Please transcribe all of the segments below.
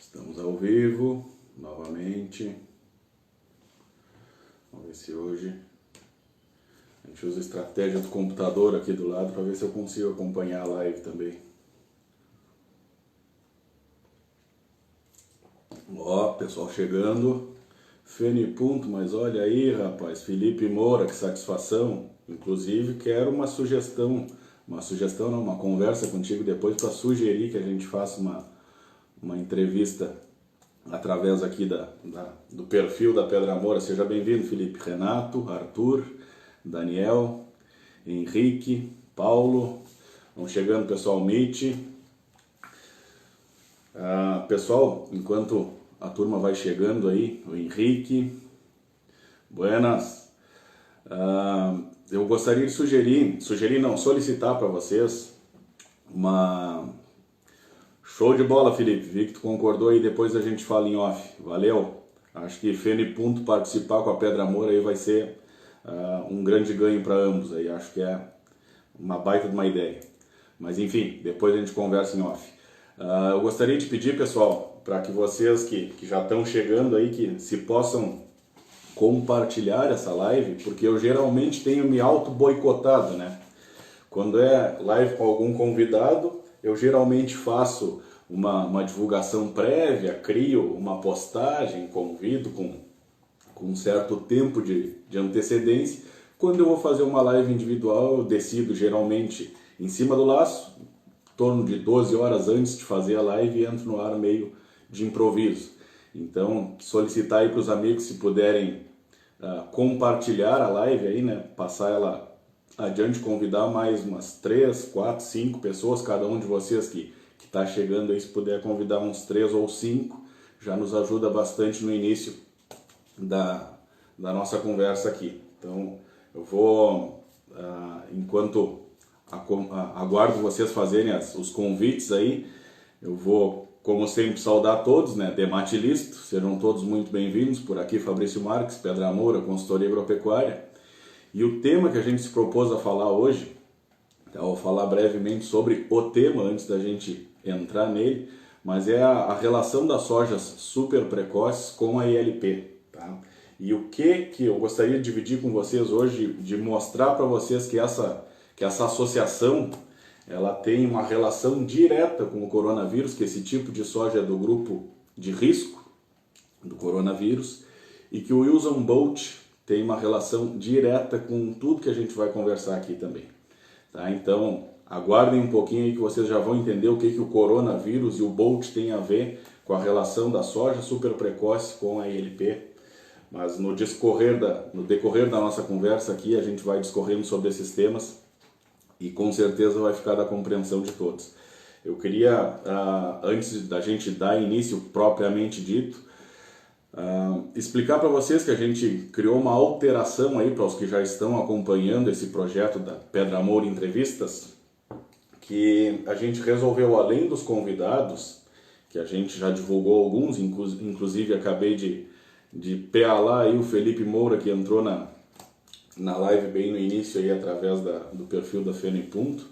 Estamos ao vivo, novamente. Vamos ver se hoje a gente usa a estratégia do computador aqui do lado para ver se eu consigo acompanhar a live também. Ó, pessoal chegando. Fene Punto, mas olha aí, rapaz, Felipe Moura, que satisfação. Inclusive quero uma sugestão não, uma conversa contigo depois para sugerir que a gente faça uma entrevista através aqui do perfil da Pedra Moura. Seja bem-vindo, Felipe. Renato, Arthur, Daniel, Henrique, Paulo. Vão chegando, pessoal. Mitch. Pessoal, enquanto a turma vai chegando aí, o Henrique. Buenas. Eu gostaria de solicitar para vocês uma... Show de bola, Felipe. Vi que tu concordou aí, depois a gente fala em off. Valeu. Acho que Fene Punto participar com a Pedra Moura aí vai ser um grande ganho para ambos aí. Acho que é uma baita de uma ideia. Mas enfim, depois a gente conversa em off. Eu gostaria de pedir, pessoal, para que vocês que já estão chegando aí, que se possam compartilhar essa live, porque eu geralmente tenho me auto-boicotado, né? Quando é live com algum convidado, eu geralmente faço uma divulgação prévia, crio uma postagem, convido com um certo tempo de antecedência. Quando eu vou fazer uma live individual, eu decido geralmente em cima do laço, em torno de 12 horas antes de fazer a live, e entro no ar meio de improviso. Então, solicitar aí para os amigos, se puderem compartilhar a live aí, né? Passar ela adiante, convidar mais umas 3, 4, 5 pessoas, cada um de vocês que está chegando aí, se puder convidar uns 3 ou 5, já nos ajuda bastante no início da nossa conversa aqui. Então, eu vou, enquanto aguardo vocês fazerem os convites aí, eu vou, como sempre, saudar todos, né? Demate Listo, sejam todos muito bem-vindos. Por aqui, Fabrício Marques, Pedra Moura, consultoria agropecuária. E o tema que a gente se propôs a falar hoje, eu vou falar brevemente sobre o tema antes da gente entrar nele, mas é a relação das sojas super precoces com a ILP. Tá? E o que eu gostaria de dividir com vocês hoje, de mostrar para vocês que essa associação ela tem uma relação direta com o coronavírus, que esse tipo de soja é do grupo de risco do coronavírus, e que o Wilson Bolt tem uma relação direta com tudo que a gente vai conversar aqui também. Tá? Então, aguardem um pouquinho aí que vocês já vão entender o que o coronavírus e o Bolt tem a ver com a relação da soja super precoce com a ILP. Mas no decorrer da nossa conversa aqui, a gente vai discorrendo sobre esses temas e com certeza vai ficar da compreensão de todos. Eu queria, antes da gente dar início propriamente dito, explicar para vocês que a gente criou uma alteração aí para os que já estão acompanhando esse projeto da Pedra Moura Entrevistas, que a gente resolveu, além dos convidados, que a gente já divulgou alguns, inclusive acabei de pealar aí o Felipe Moura, que entrou na live bem no início aí através do perfil da Fene Punto,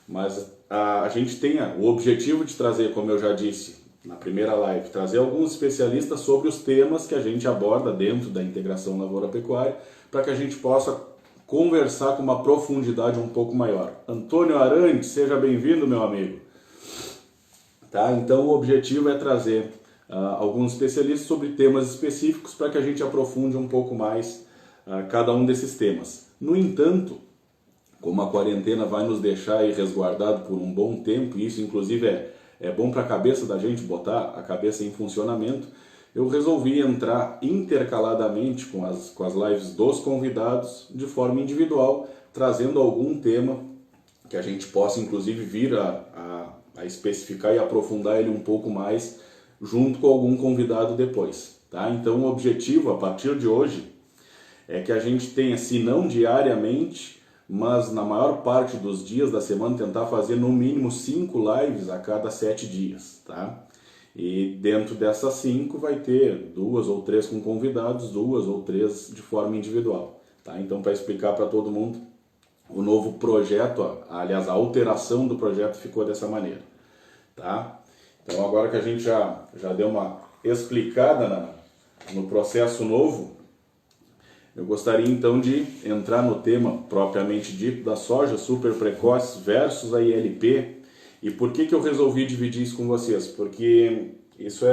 mas a gente tem o objetivo de trazer, como eu já disse na primeira live, trazer alguns especialistas sobre os temas que a gente aborda dentro da integração lavoura-pecuária, para que a gente possa conversar com uma profundidade um pouco maior. Antônio Arantes, seja bem-vindo, meu amigo. Tá? Então o objetivo é trazer alguns especialistas sobre temas específicos para que a gente aprofunde um pouco mais cada um desses temas. No entanto, como a quarentena vai nos deixar aí resguardado por um bom tempo, e isso inclusive é bom para a cabeça da gente, botar a cabeça em funcionamento, eu resolvi entrar intercaladamente com as lives dos convidados de forma individual, trazendo algum tema que a gente possa inclusive vir a especificar e aprofundar ele um pouco mais junto com algum convidado depois. Tá? Então o objetivo a partir de hoje é que a gente tenha, se não diariamente, mas na maior parte dos dias da semana, tentar fazer no mínimo 5 lives a cada 7 dias, tá? E dentro dessas 5 vai ter 2 ou 3 com convidados, 2 ou 3 de forma individual, tá? Então, para explicar para todo mundo, o novo projeto, aliás, a alteração do projeto ficou dessa maneira, tá? Então agora que a gente já deu uma explicada no processo novo, eu gostaria então de entrar no tema propriamente dito da soja super precoce versus a ILP. E por que eu resolvi dividir isso com vocês? Porque isso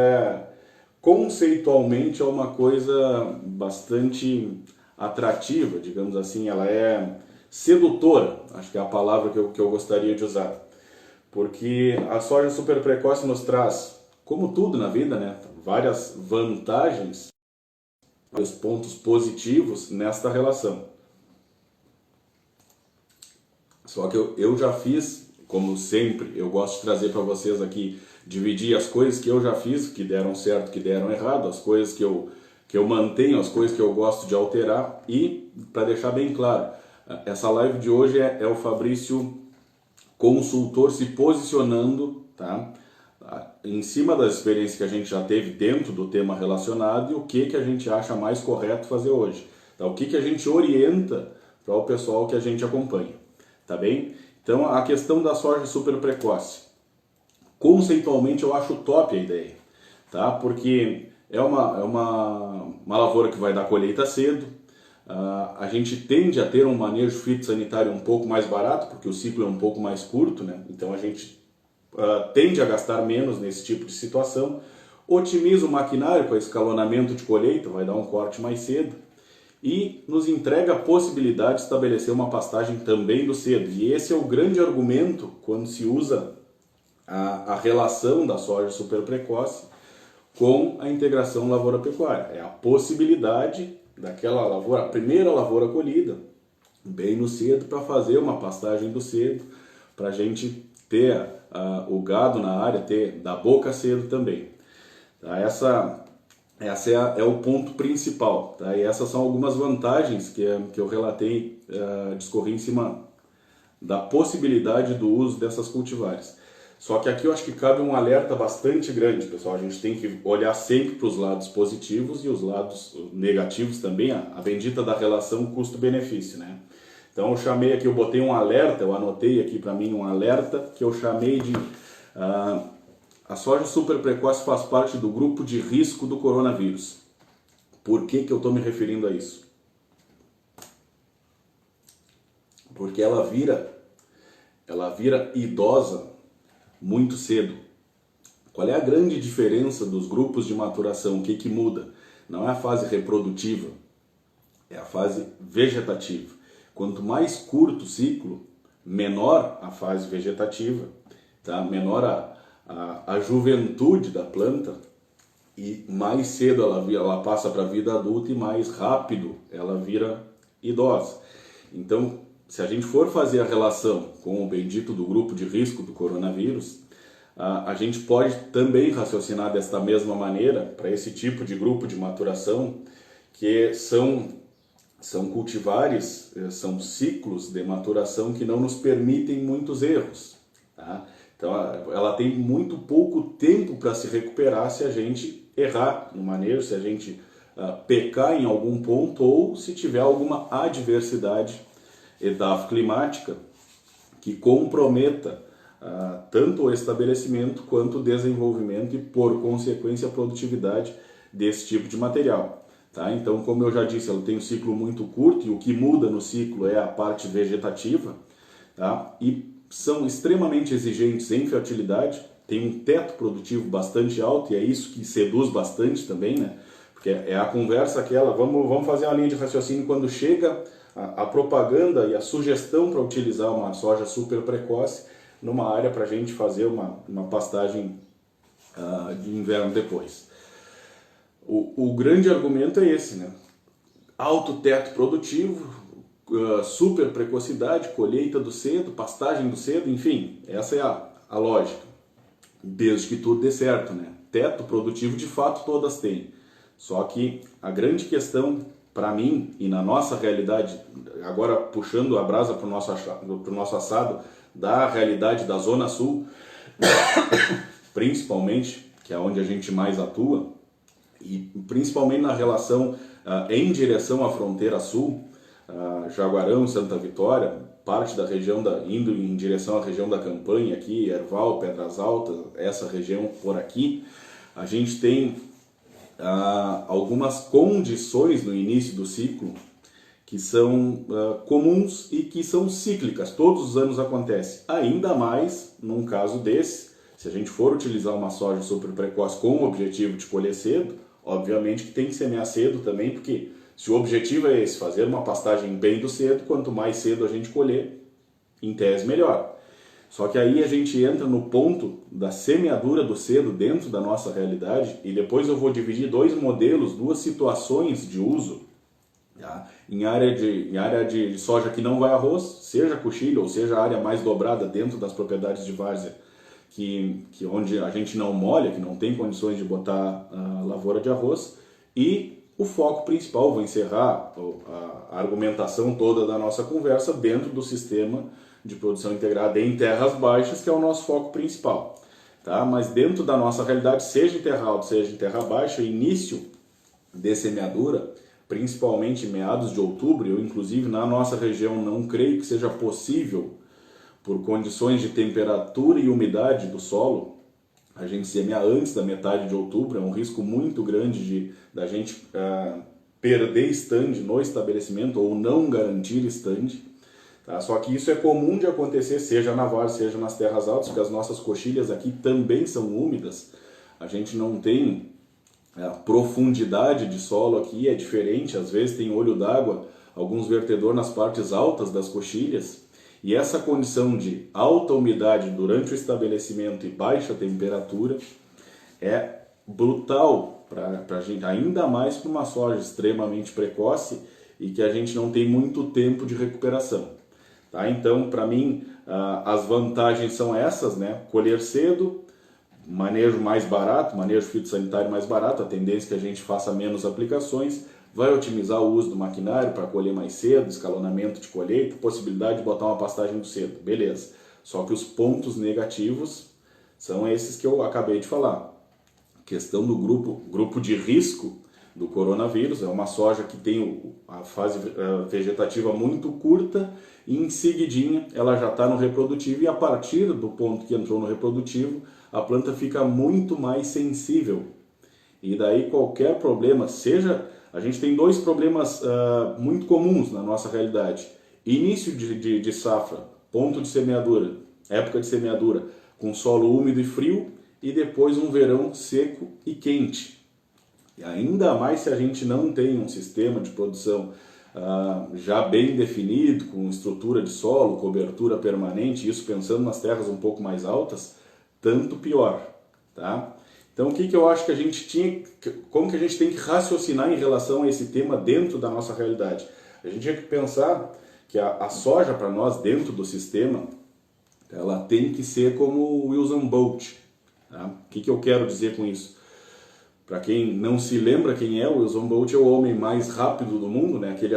conceitualmente é uma coisa bastante atrativa, digamos assim, ela é sedutora, acho que é a palavra que eu gostaria de usar. Porque a soja super precoce nos traz, como tudo na vida, né, várias vantagens, vários pontos positivos nesta relação. Só que eu já fiz, como sempre, eu gosto de trazer para vocês aqui, dividir as coisas que eu já fiz, que deram certo, que deram errado, as coisas que eu mantenho, as coisas que eu gosto de alterar, e, para deixar bem claro, essa live de hoje é o Fabrício, consultor, se posicionando, tá? Em cima das experiências que a gente já teve dentro do tema relacionado e o que a gente acha mais correto fazer hoje. Tá? O que a gente orienta para o pessoal que a gente acompanha. Tá bem? Então, a questão da soja super precoce. Conceitualmente, eu acho top a ideia. Tá? Porque é uma lavoura que vai dar colheita cedo. A gente tende a ter um manejo fitossanitário um pouco mais barato, porque o ciclo é um pouco mais curto, né? Então a gente tende a gastar menos nesse tipo de situação. Otimiza o maquinário com escalonamento de colheita, vai dar um corte mais cedo. E nos entrega a possibilidade de estabelecer uma pastagem também do cedo. E esse é o grande argumento quando se usa a relação da soja super precoce com a integração lavoura-pecuária. É a possibilidade daquela lavoura, a primeira lavoura colhida, bem no cedo, para fazer uma pastagem do cedo, para a gente ter o gado na área, ter da boca cedo também. Tá? Essa é o ponto principal. Tá? E essas são algumas vantagens que eu relatei, discorri em cima da possibilidade do uso dessas cultivares. Só que aqui eu acho que cabe um alerta bastante grande, pessoal. A gente tem que olhar sempre para os lados positivos e os lados negativos também, a bendita da relação custo-benefício, né? Então eu chamei aqui, eu botei um alerta, eu anotei aqui para mim um alerta que eu chamei de a soja super precoce faz parte do grupo de risco do coronavírus. Por que eu estou me referindo a isso? Porque ela vira idosa muito cedo. Qual é a grande diferença dos grupos de maturação? O que muda? Não é a fase reprodutiva, é a fase vegetativa. Quanto mais curto o ciclo, menor a fase vegetativa, tá? Menor a juventude da planta e mais cedo ela passa para a vida adulta e mais rápido ela vira idosa. Então, se a gente for fazer a relação com o bendito do grupo de risco do coronavírus, a gente pode também raciocinar desta mesma maneira para esse tipo de grupo de maturação, que são cultivares, são ciclos de maturação que não nos permitem muitos erros. Tá? Então ela tem muito pouco tempo para se recuperar se a gente errar no manejo, se a gente pecar em algum ponto ou se tiver alguma adversidade edafoclimática que comprometa tanto o estabelecimento quanto o desenvolvimento e, por consequência, a produtividade desse tipo de material. Tá? Então, como eu já disse, ela tem um ciclo muito curto e o que muda no ciclo é a parte vegetativa, tá? E são extremamente exigentes em fertilidade, tem um teto produtivo bastante alto e é isso que seduz bastante também, né? Porque é a conversa aquela, vamos fazer uma linha de raciocínio quando chega a propaganda e a sugestão para utilizar uma soja super precoce numa área para a gente fazer uma pastagem de inverno depois. O grande argumento é esse, né? Alto teto produtivo, super precocidade, colheita do cedo, pastagem do cedo, enfim, essa é a lógica. Desde que tudo dê certo, né? Teto produtivo de fato todas têm. Só que a grande questão para mim e na nossa realidade, agora puxando a brasa para o nosso assado, da realidade da Zona Sul, principalmente, que é onde a gente mais atua, e principalmente na relação em direção à fronteira sul, Jaguarão, Santa Vitória, parte da região, indo em direção à região da Campanha aqui, Erval, Pedras Altas, essa região por aqui, a gente tem algumas condições no início do ciclo que são comuns e que são cíclicas, todos os anos acontece. Ainda mais num caso desse, se a gente for utilizar uma soja super precoce com o objetivo de colher cedo, obviamente que tem que semear cedo também, porque se o objetivo é esse, fazer uma pastagem bem do cedo, quanto mais cedo a gente colher, em tese melhor. Só que aí a gente entra no ponto da semeadura do cedo dentro da nossa realidade, e depois eu vou dividir dois modelos, duas situações de uso, tá? Em área de soja que não vai arroz, seja coxilha ou seja a área mais dobrada dentro das propriedades de várzea, que onde a gente não molha, que não tem condições de botar a lavoura de arroz, e o foco principal, vou encerrar a argumentação toda da nossa conversa dentro do sistema de produção integrada em terras baixas, que é o nosso foco principal. Tá? Mas dentro da nossa realidade, seja em terra alta, seja em terra baixa, início de semeadura, principalmente em meados de outubro, eu inclusive na nossa região não creio que seja possível, por condições de temperatura e umidade do solo, a gente semear antes da metade de outubro. É um risco muito grande da gente perder stand no estabelecimento ou não garantir stand. Tá? Só que isso é comum de acontecer, seja na várzea, seja nas terras altas, porque as nossas coxilhas aqui também são úmidas. A gente não tem profundidade de solo aqui, é diferente, às vezes tem olho d'água, alguns vertedores nas partes altas das coxilhas. E essa condição de alta umidade durante o estabelecimento e baixa temperatura é brutal para a gente, ainda mais para uma soja extremamente precoce e que a gente não tem muito tempo de recuperação. Tá? Então, para mim, as vantagens são essas, né? Colher cedo, manejo mais barato, manejo fitossanitário mais barato, a tendência é que a gente faça menos aplicações, vai otimizar o uso do maquinário para colher mais cedo, escalonamento de colheita, possibilidade de botar uma pastagem do cedo, beleza. Só que os pontos negativos são esses que eu acabei de falar. Questão do grupo de risco do coronavírus, é uma soja que tem a fase vegetativa muito curta e em seguidinha ela já está no reprodutivo, e a partir do ponto que entrou no reprodutivo, a planta fica muito mais sensível. E daí qualquer problema, a gente tem dois problemas muito comuns na nossa realidade. Início de safra, ponto de semeadura, época de semeadura, com solo úmido e frio, e depois um verão seco e quente. E ainda mais se a gente não tem um sistema de produção já bem definido, com estrutura de solo, cobertura permanente, isso pensando nas terras um pouco mais altas, tanto pior. Tá? Então, o que eu acho que a gente como que a gente tem que raciocinar em relação a esse tema dentro da nossa realidade? A gente tinha que pensar que a soja, para nós, dentro do sistema, ela tem que ser como o Usain Bolt. Tá? O que eu quero dizer com isso? Para quem não se lembra quem é, o Usain Bolt é o homem mais rápido do mundo, né? Aquele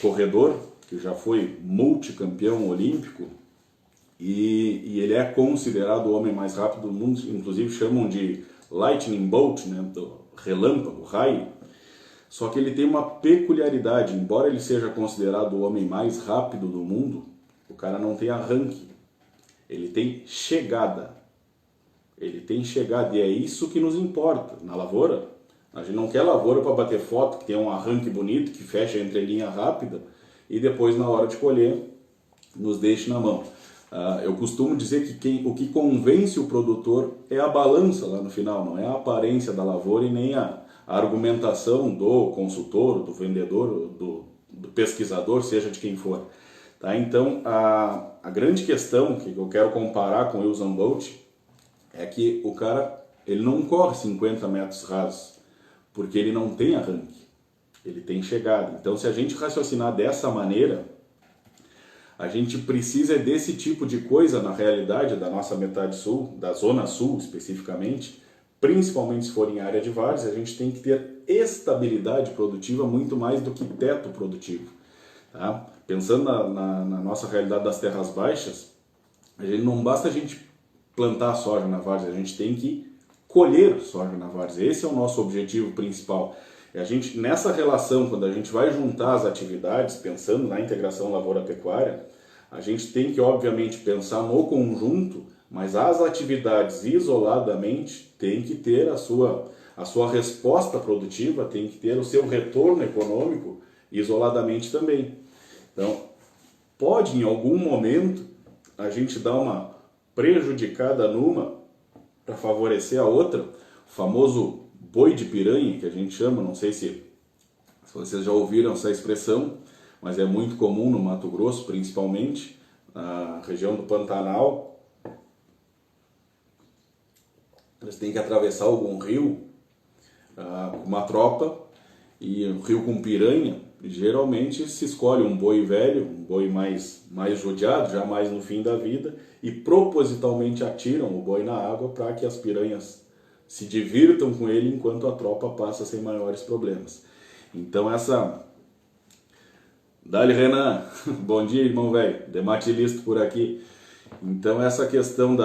corredor que já foi multicampeão olímpico, e ele é considerado o homem mais rápido do mundo, inclusive chamam de Lightning Bolt, né, do relâmpago, raio. Só que ele tem uma peculiaridade, embora ele seja considerado o homem mais rápido do mundo, o cara não tem arranque, ele tem chegada. Ele tem chegada, e é isso que nos importa. Na lavoura, a gente não quer lavoura para bater foto, que tem um arranque bonito, que fecha a entrelinha rápida, e depois na hora de colher, nos deixe na mão. Eu costumo dizer que o que convence o produtor é a balança lá no final, não é a aparência da lavoura e nem a argumentação do consultor, do vendedor, do pesquisador, seja de quem for. Tá? Então, a grande questão que eu quero comparar com o Usain Bolt é que o cara ele não corre 50 metros rasos, porque ele não tem arranque, ele tem chegada. Então, se a gente raciocinar dessa maneira, a gente precisa desse tipo de coisa na realidade da nossa metade sul, da zona sul especificamente, principalmente se for em área de várzea, a gente tem que ter estabilidade produtiva muito mais do que teto produtivo. Tá? Pensando na nossa realidade das terras baixas, não basta a gente plantar soja na várzea, a gente tem que colher soja na várzea. Esse é o nosso objetivo principal. E a gente, nessa relação, quando a gente vai juntar as atividades, pensando na integração lavoura-pecuária, a gente tem que, obviamente, pensar no conjunto, mas as atividades isoladamente têm que ter a sua resposta produtiva, tem que ter o seu retorno econômico isoladamente também. Então, pode em algum momento a gente dar uma prejudicada numa para favorecer a outra, o famoso boi de piranha, que a gente chama, não sei se vocês já ouviram essa expressão, mas é muito comum no Mato Grosso, principalmente, na região do Pantanal. Eles têm que atravessar algum rio com uma tropa, e um rio com piranha, geralmente se escolhe um boi velho, um boi mais judiado, já mais no fim da vida, e propositalmente atiram o boi na água para que as piranhas se divirtam com ele enquanto a tropa passa sem maiores problemas. Então Dali Renan, bom dia irmão velho, Dematilista por aqui. Então essa questão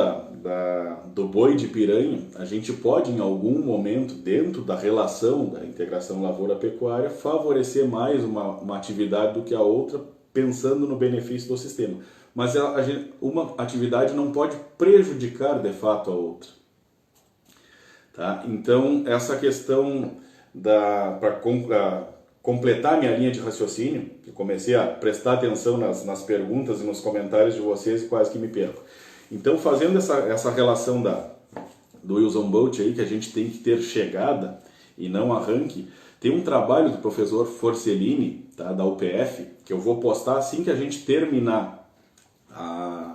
do boi de piranha, a gente pode em algum momento, dentro da relação da integração lavoura-pecuária, favorecer mais uma atividade do que a outra, pensando no benefício do sistema. Mas uma atividade não pode prejudicar de fato a outra. Tá? Então essa questão para completar minha linha de raciocínio, que comecei a prestar atenção nas perguntas e nos comentários de vocês e quase que me perco. Então, fazendo essa relação do Usain Bolt aí, que a gente tem que ter chegada e não arranque, tem um trabalho do professor Forcellini, tá, da UPF, que eu vou postar assim que a gente terminar a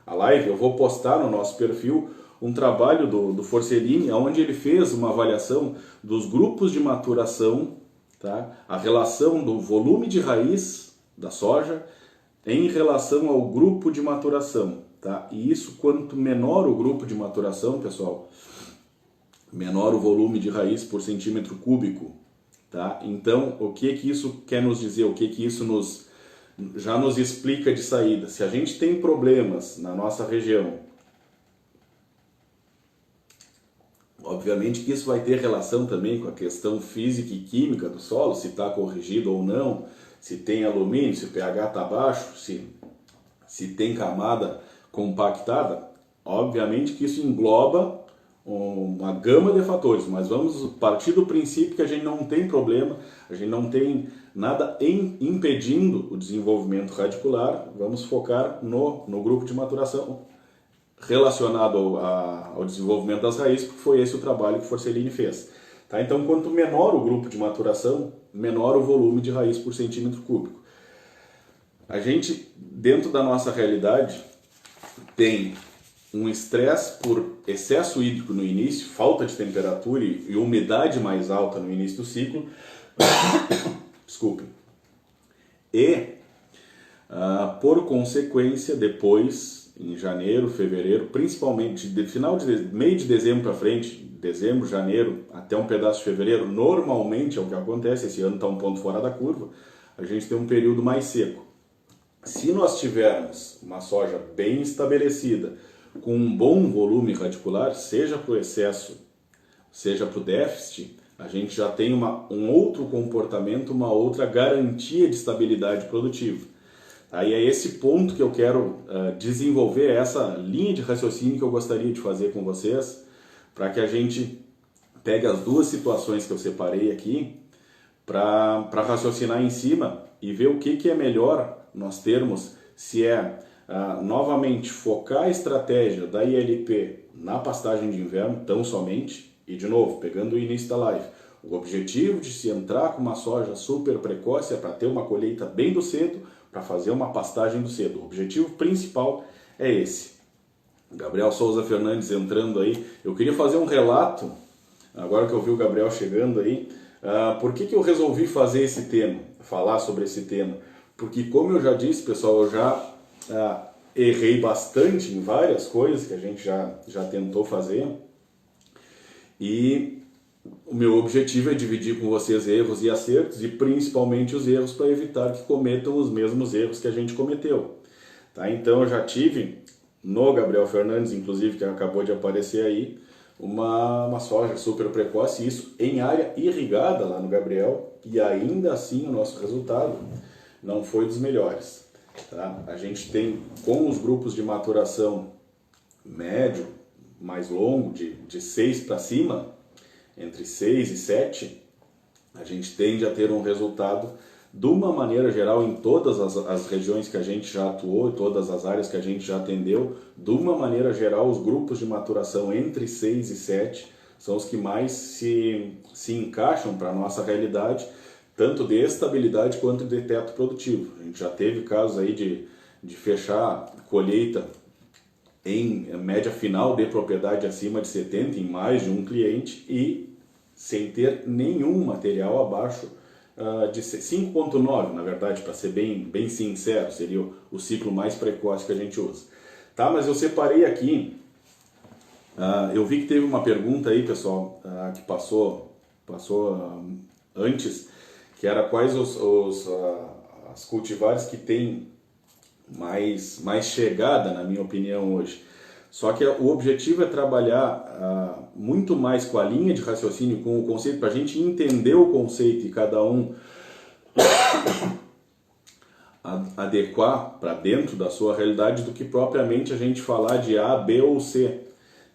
live, eu vou postar no nosso perfil um trabalho do Forcellini, onde ele fez uma avaliação dos grupos de maturação, tá? A relação do volume de raiz da soja em relação ao grupo de maturação. Tá? E isso, quanto menor o grupo de maturação, pessoal, menor o volume de raiz por centímetro cúbico. Tá? Então, o que isso quer nos dizer? O que isso já nos explica de saída? Se a gente tem problemas na nossa região, obviamente que isso vai ter relação também com a questão física e química do solo, se está corrigido ou não, se tem alumínio, se o pH está baixo, se tem camada compactada. Obviamente que isso engloba uma gama de fatores, mas vamos partir do princípio que a gente não tem problema, a gente não tem nada impedindo o desenvolvimento radicular. Vamos focar no grupo de maturação relacionado ao desenvolvimento das raízes, porque foi esse o trabalho que Forcellini fez. Tá? Então, quanto menor o grupo de maturação, menor o volume de raiz por centímetro cúbico. A gente, dentro da nossa realidade, tem um estresse por excesso hídrico no início, falta de temperatura e umidade mais alta no início do ciclo. Desculpe. E, por consequência, depois, em janeiro, fevereiro, principalmente meio de dezembro para frente, dezembro, janeiro, até um pedaço de fevereiro, normalmente é o que acontece, esse ano está um ponto fora da curva, a gente tem um período mais seco. Se nós tivermos uma soja bem estabelecida, com um bom volume radicular, seja para o excesso, seja para o déficit, a gente já tem um outro comportamento, uma outra garantia de estabilidade produtiva. Aí é esse ponto que eu quero desenvolver, essa linha de raciocínio que eu gostaria de fazer com vocês, para que a gente pegue as duas situações que eu separei aqui, para raciocinar em cima e ver o que é melhor nós termos, se é novamente focar a estratégia da ILP na pastagem de inverno, tão somente, e de novo, pegando o início da live, o objetivo de se entrar com uma soja super precoce é para ter uma colheita bem do cedo, para fazer uma pastagem do cedo. O objetivo principal é esse. Gabriel Souza Fernandes entrando aí. Eu queria fazer um relato, agora que eu vi o Gabriel chegando aí, por que eu resolvi fazer esse tema, falar sobre esse tema? Porque, como eu já disse, pessoal, eu já errei bastante em várias coisas que a gente já tentou fazer. E o meu objetivo é dividir com vocês erros e acertos, e principalmente os erros, para evitar que cometam os mesmos erros que a gente cometeu. Tá? Então eu já tive, no Gabriel Fernandes, inclusive, que acabou de aparecer aí, uma soja super precoce, isso em área irrigada lá no Gabriel, e ainda assim o nosso resultado não foi dos melhores. Tá? A gente tem, com os grupos de maturação médio, mais longo, de 6 para cima, entre 6 e 7, a gente tende a ter um resultado, de uma maneira geral, em todas as regiões que a gente já atuou, em todas as áreas que a gente já atendeu, de uma maneira geral, os grupos de maturação entre 6 e 7 são os que mais se encaixam para a nossa realidade, tanto de estabilidade quanto de teto produtivo. A gente já teve casos aí de fechar colheita em média final de propriedade acima de 70 em mais de um cliente e sem ter nenhum material abaixo de 5.9, na verdade, para ser bem sincero, seria o ciclo mais precoce que a gente usa. Tá, mas eu separei aqui, eu vi que teve uma pergunta aí, pessoal, que passou antes, que era quais as cultivares que têm mais chegada, na minha opinião, hoje. Só que o objetivo é trabalhar muito mais com a linha de raciocínio, com o conceito, para a gente entender o conceito e cada um adequar para dentro da sua realidade, do que propriamente a gente falar de A, B ou C.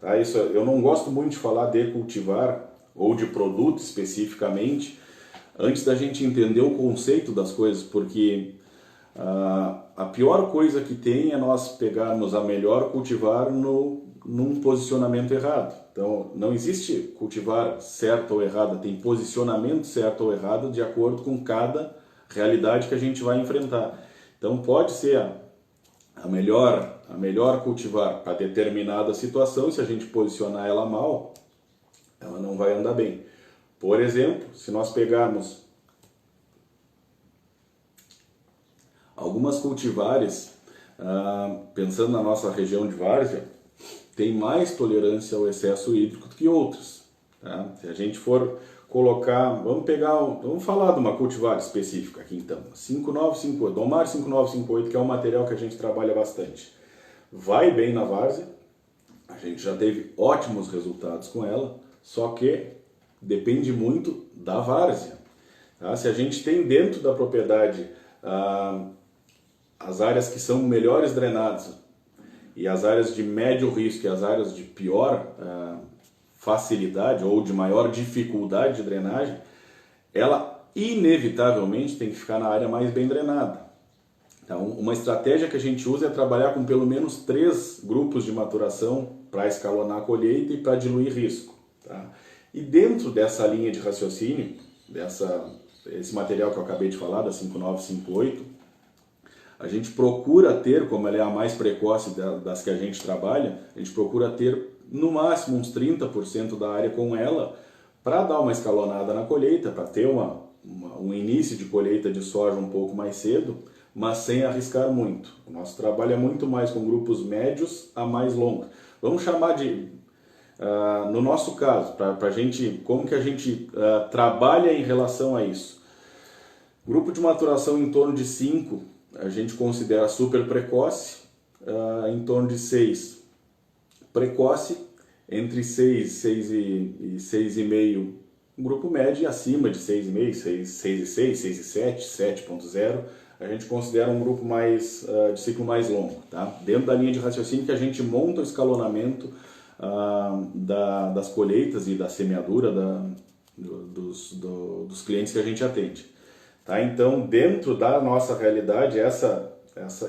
Tá? Isso, eu não gosto muito de falar de cultivar ou de produto especificamente, antes da gente entender o conceito das coisas, porque a pior coisa que tem é nós pegarmos a melhor cultivar num posicionamento errado. Então, não existe cultivar certo ou errado, tem posicionamento certo ou errado de acordo com cada realidade que a gente vai enfrentar. Então, pode ser a melhor cultivar para determinada situação, e se a gente posicionar ela mal, ela não vai andar bem. Por exemplo, se nós pegarmos algumas cultivares, pensando na nossa região de várzea, tem mais tolerância ao excesso hídrico do que outras. Tá? Se a gente for colocar, vamos falar de uma cultivar específica aqui então, 5958, Domar 5958, que é um material que a gente trabalha bastante. Vai bem na várzea, a gente já teve ótimos resultados com ela, só que depende muito da várzea. Tá? Se a gente tem dentro da propriedade as áreas que são melhores drenadas e as áreas de médio risco e as áreas de pior facilidade ou de maior dificuldade de drenagem, ela inevitavelmente tem que ficar na área mais bem drenada. Então, uma estratégia que a gente usa é trabalhar com pelo menos 3 grupos de maturação para escalonar a colheita e para diluir risco. Tá? E dentro dessa linha de raciocínio, esse material que eu acabei de falar, da 5958, a gente procura ter, como ela é a mais precoce das que a gente trabalha, a gente procura ter no máximo uns 30% da área com ela, para dar uma escalonada na colheita, para ter um início de colheita de soja um pouco mais cedo, mas sem arriscar muito. O nosso trabalho é muito mais com grupos médios a mais longos. Vamos chamar de, no nosso caso, para a gente, como que a gente trabalha em relação a isso. Grupo de maturação em torno de 5, a gente considera super precoce, em torno de 6 precoce, entre 6 e 6,5 um grupo médio, e acima de 6,5, 6,6, 6,7, 7,0, a gente considera um grupo mais de ciclo mais longo, tá? Dentro da linha de raciocínio que a gente monta o escalonamento das colheitas e da semeadura dos clientes que a gente atende. Tá? Então, dentro da nossa realidade,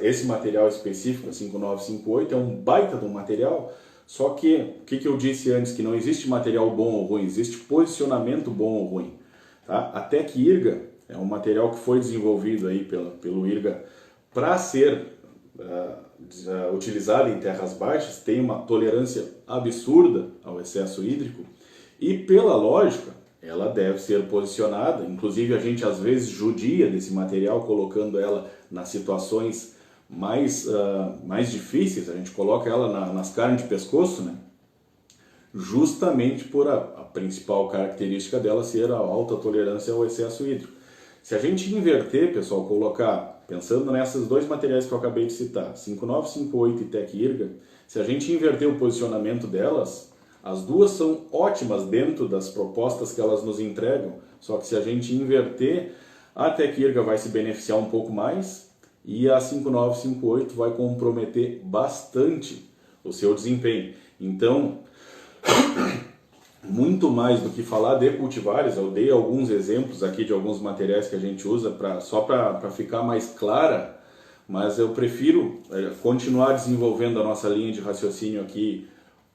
esse material específico, a 5958, é um baita de um material, só que, o que eu disse antes, que não existe material bom ou ruim, existe posicionamento bom ou ruim. Tá? A Tec Irga é um material que foi desenvolvido aí pelo Irga para ser utilizado em terras baixas, tem uma tolerância absurda ao excesso hídrico, e pela lógica, ela deve ser posicionada, inclusive a gente às vezes judia desse material colocando ela nas situações mais difíceis, a gente coloca ela nas carnes de pescoço, né? Justamente por a principal característica dela ser a alta tolerância ao excesso hídrico. Se a gente inverter, pessoal, colocar, pensando nesses dois materiais que eu acabei de citar, 5958 e Tec Irga, se a gente inverter o posicionamento delas, As duas são ótimas dentro das propostas que elas nos entregam, só que se a gente inverter, a Tec-IRGA vai se beneficiar um pouco mais e a 5958 vai comprometer bastante o seu desempenho. Então, muito mais do que falar de cultivares, eu dei alguns exemplos aqui de alguns materiais que a gente usa só para ficar mais clara, mas eu prefiro continuar desenvolvendo a nossa linha de raciocínio aqui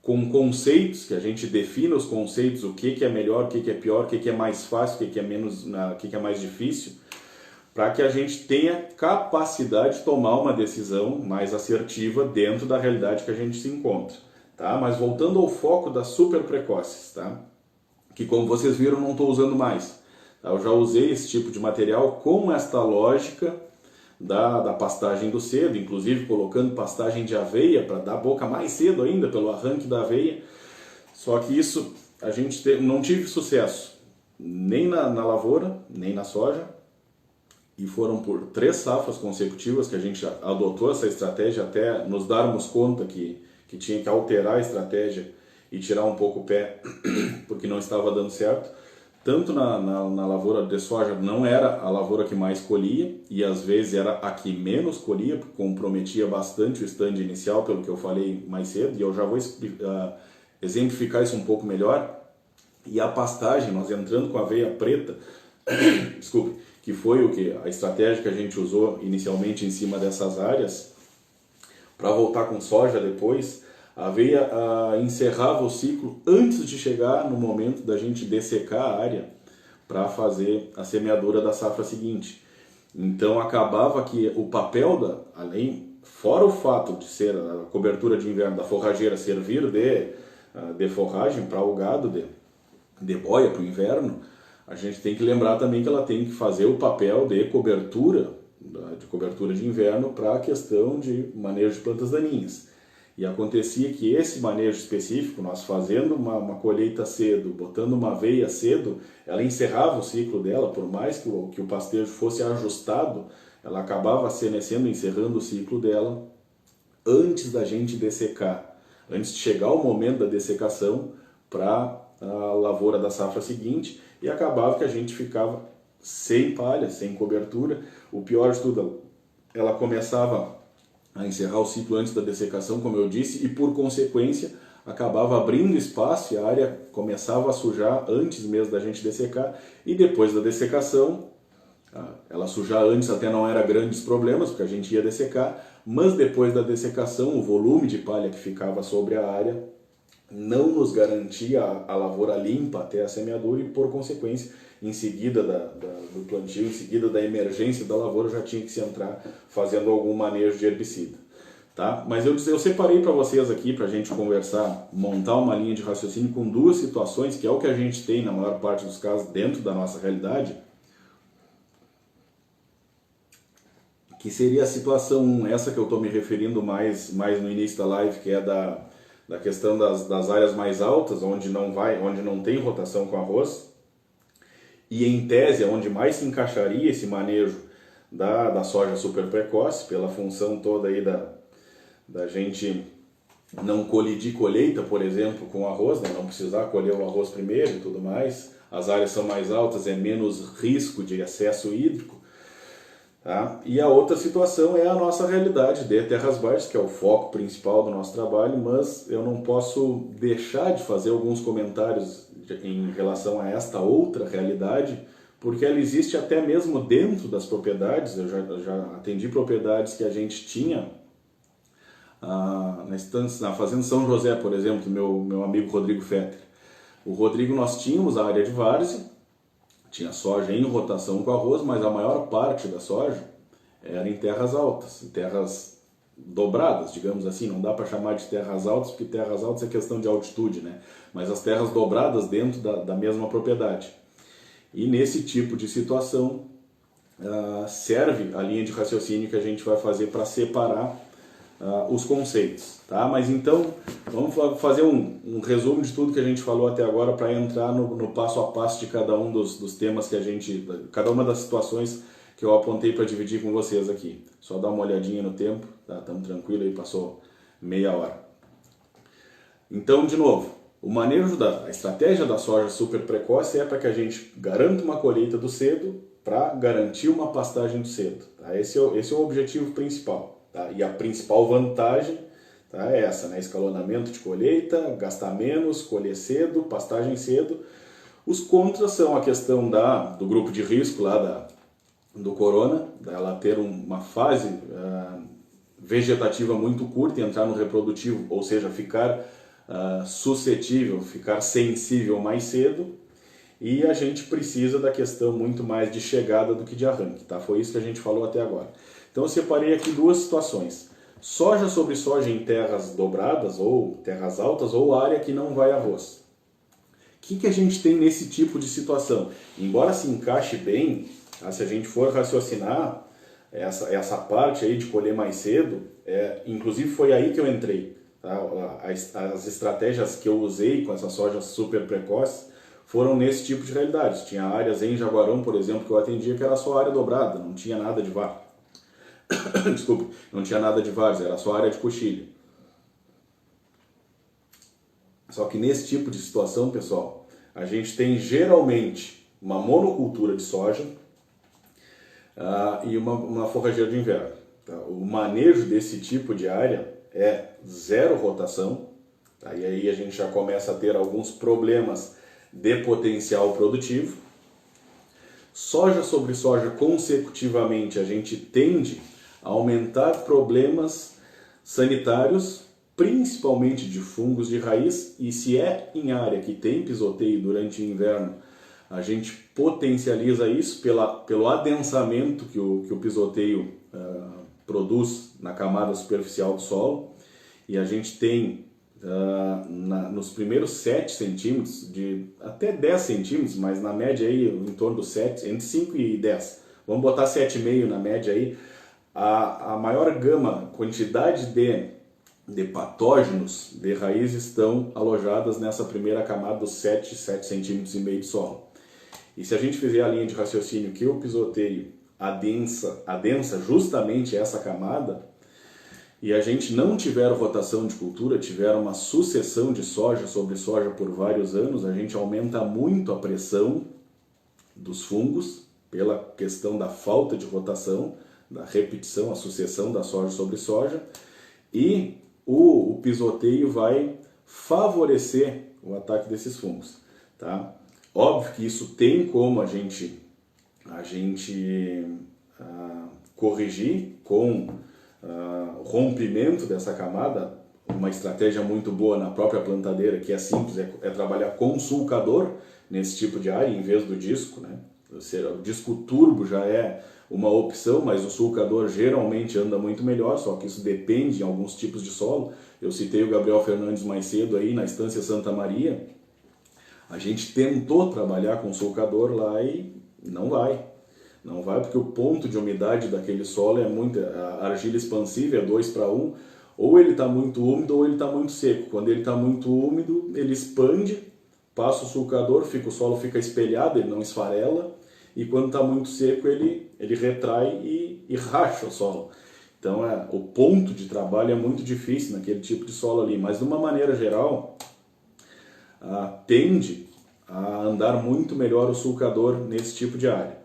com conceitos, que a gente defina os conceitos, o que é melhor, o que é pior, o que é mais fácil, o que é menos, o que é mais difícil, para que a gente tenha capacidade de tomar uma decisão mais assertiva dentro da realidade que a gente se encontra. Tá? Mas voltando ao foco das super precoces, tá? Que como vocês viram não estou usando mais. Tá? Eu já usei esse tipo de material com esta lógica da pastagem do cedo, inclusive colocando pastagem de aveia para dar boca mais cedo ainda pelo arranque da aveia. Só que isso a gente não tive sucesso nem na lavoura, nem na soja. E foram por 3 safras consecutivas que a gente adotou essa estratégia até nos darmos conta que tinha que alterar a estratégia e tirar um pouco o pé porque não estava dando certo. Tanto na lavoura de soja não era a lavoura que mais colhia e às vezes era a que menos colhia, porque comprometia bastante o stand inicial, pelo que eu falei mais cedo, e eu já vou exemplificar isso um pouco melhor. E a pastagem, nós entrando com a aveia preta, desculpe, que foi a estratégia que a gente usou inicialmente em cima dessas áreas, para voltar com soja depois, a aveia encerrava o ciclo antes de chegar no momento da gente dessecar a área para fazer a semeadura da safra seguinte. Então acabava que o papel fora o fato de ser a cobertura de inverno da forrageira servir de forragem para o gado, de boia para o inverno, a gente tem que lembrar também que ela tem que fazer o papel de cobertura de inverno para a questão de manejo de plantas daninhas. E acontecia que esse manejo específico, nós fazendo uma colheita cedo, botando uma aveia cedo, ela encerrava o ciclo dela, por mais que o pastejo fosse ajustado, ela acabava senescendo, encerrando o ciclo dela antes da gente dessecar, antes de chegar o momento da dessecação para a lavoura da safra seguinte, e acabava que a gente ficava sem palha, sem cobertura. O pior de tudo, ela começava a encerrar o ciclo antes da dessecação, como eu disse, e por consequência acabava abrindo espaço e a área começava a sujar antes mesmo da gente dessecar, e depois da dessecação, ela sujar antes até não era grandes problemas, porque a gente ia dessecar, mas depois da dessecação o volume de palha que ficava sobre a área não nos garantia a lavoura limpa até a semeadura e, por consequência, em seguida do plantio, em seguida da emergência da lavoura, já tinha que se entrar fazendo algum manejo de herbicida. Tá? Mas eu separei para vocês aqui, para a gente conversar, montar uma linha de raciocínio com 2 situações, que é o que a gente tem na maior parte dos casos dentro da nossa realidade, que seria a situação 1, essa que eu estou me referindo mais no início da live, que é da questão das áreas mais altas, onde não tem rotação com arroz, e em tese, onde mais se encaixaria esse manejo da soja super precoce, pela função toda aí da gente não colidir colheita, por exemplo, com arroz, né? Não precisar colher o arroz primeiro e tudo mais. As áreas são mais altas, é menos risco de excesso hídrico. Tá? E a outra situação é a nossa realidade de terras baixas, que é o foco principal do nosso trabalho, mas eu não posso deixar de fazer alguns comentários em relação a esta outra realidade, porque ela existe até mesmo dentro das propriedades. Eu já atendi propriedades que a gente tinha na Fazenda São José, por exemplo, meu amigo Rodrigo Fetter. O Rodrigo, nós tínhamos a área de várzea, tinha soja em rotação com arroz, mas a maior parte da soja era em terras altas, em terras dobradas, digamos assim. Não dá para chamar de terras altas, porque terras altas é questão de altitude, né? Mas as terras dobradas dentro da mesma propriedade. E nesse tipo de situação serve a linha de raciocínio que a gente vai fazer para separar os conceitos, tá? Mas então, vamos fazer um resumo de tudo que a gente falou até agora para entrar no passo a passo de cada um dos temas cada uma das situações que eu apontei para dividir com vocês aqui. Só dar uma olhadinha no tempo, tá? Estamos tranquilos aí, passou meia hora. Então, de novo, a estratégia da soja super precoce é para que a gente garanta uma colheita do cedo para garantir uma pastagem do cedo. Tá? Esse é o objetivo principal. Tá? E a principal vantagem, tá, é essa, né? Escalonamento de colheita, gastar menos, colher cedo, pastagem cedo. Os contras são a questão do grupo de risco lá do corona, dela ter uma fase vegetativa muito curta e entrar no reprodutivo, ou seja, ficar suscetível, ficar sensível mais cedo, e a gente precisa da questão muito mais de chegada do que de arranque, tá? Foi isso que a gente falou até agora. Então eu separei aqui duas situações: soja sobre soja em terras dobradas ou terras altas ou área que não vai arroz. O que a gente tem nesse tipo de situação? Embora se encaixe bem, tá? Se a gente for raciocinar essa parte aí de colher mais cedo, inclusive foi aí que eu entrei. Tá? As estratégias que eu usei com essa soja super precoce foram nesse tipo de realidade. Tinha áreas em Jaguarão, por exemplo, que eu atendia que era só área dobrada, não tinha nada de VAR. Desculpe, não tinha nada de VARs, era só área de coxilha. Só que nesse tipo de situação, pessoal, a gente tem geralmente uma monocultura de soja e uma forrageira de inverno. Tá? O manejo desse tipo de área é zero rotação, tá? E aí a gente já começa a ter alguns problemas de potencial produtivo. Soja sobre soja consecutivamente a gente tende a aumentar problemas sanitários, principalmente de fungos de raiz, e se é em área que tem pisoteio durante o inverno, a gente potencializa isso pelo adensamento que o pisoteio produz na camada superficial do solo, e a gente tem nos primeiros 7 centímetros, até 10 centímetros, mas na média aí em torno dos 7, entre 5 e 10, vamos botar 7,5 na média aí, a maior quantidade de patógenos de raiz estão alojadas nessa primeira camada dos 7 centímetros e meio de solo. E se a gente fizer a linha de raciocínio que o pisoteio adensa justamente essa camada, e a gente não tiver rotação de cultura, tiver uma sucessão de soja sobre soja por vários anos, a gente aumenta muito a pressão dos fungos pela questão da falta de rotação, da repetição, a sucessão da soja sobre soja, e o pisoteio vai favorecer o ataque desses fungos, tá? Óbvio que isso tem como a gente corrigir com o rompimento dessa camada. Uma estratégia muito boa na própria plantadeira, que é simples, é trabalhar com sulcador nesse tipo de área, em vez do disco, né? Ou seja, o disco turbo já é uma opção, mas o sulcador geralmente anda muito melhor, só que isso depende em alguns tipos de solo. Eu citei o Gabriel Fernandes mais cedo aí na Estância Santa Maria. A gente tentou trabalhar com sulcador lá e não vai. Não vai porque o ponto de umidade daquele solo é muito... A argila expansiva é 2:1, ou ele está muito úmido ou ele está muito seco. Quando ele está muito úmido, ele expande, passa o sulcador, o solo fica espelhado, ele não esfarela, e quando está muito seco ele retrai e racha o solo. Então o ponto de trabalho é muito difícil naquele tipo de solo ali, mas de uma maneira geral tende a andar muito melhor o sulcador nesse tipo de área,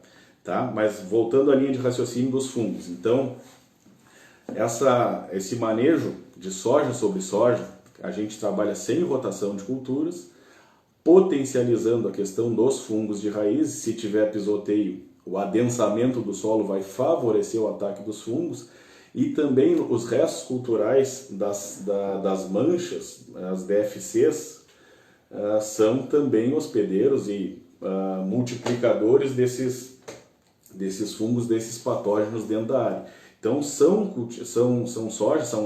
tá? Mas voltando à linha de raciocínio dos fungos, então esse manejo de soja sobre soja, a gente trabalha sem rotação de culturas, potencializando a questão dos fungos de raiz. Se tiver pisoteio, o adensamento do solo vai favorecer o ataque dos fungos, e também os restos culturais das manchas, as DFCs, são também hospedeiros e multiplicadores desses fungos, desses patógenos dentro da área. Então são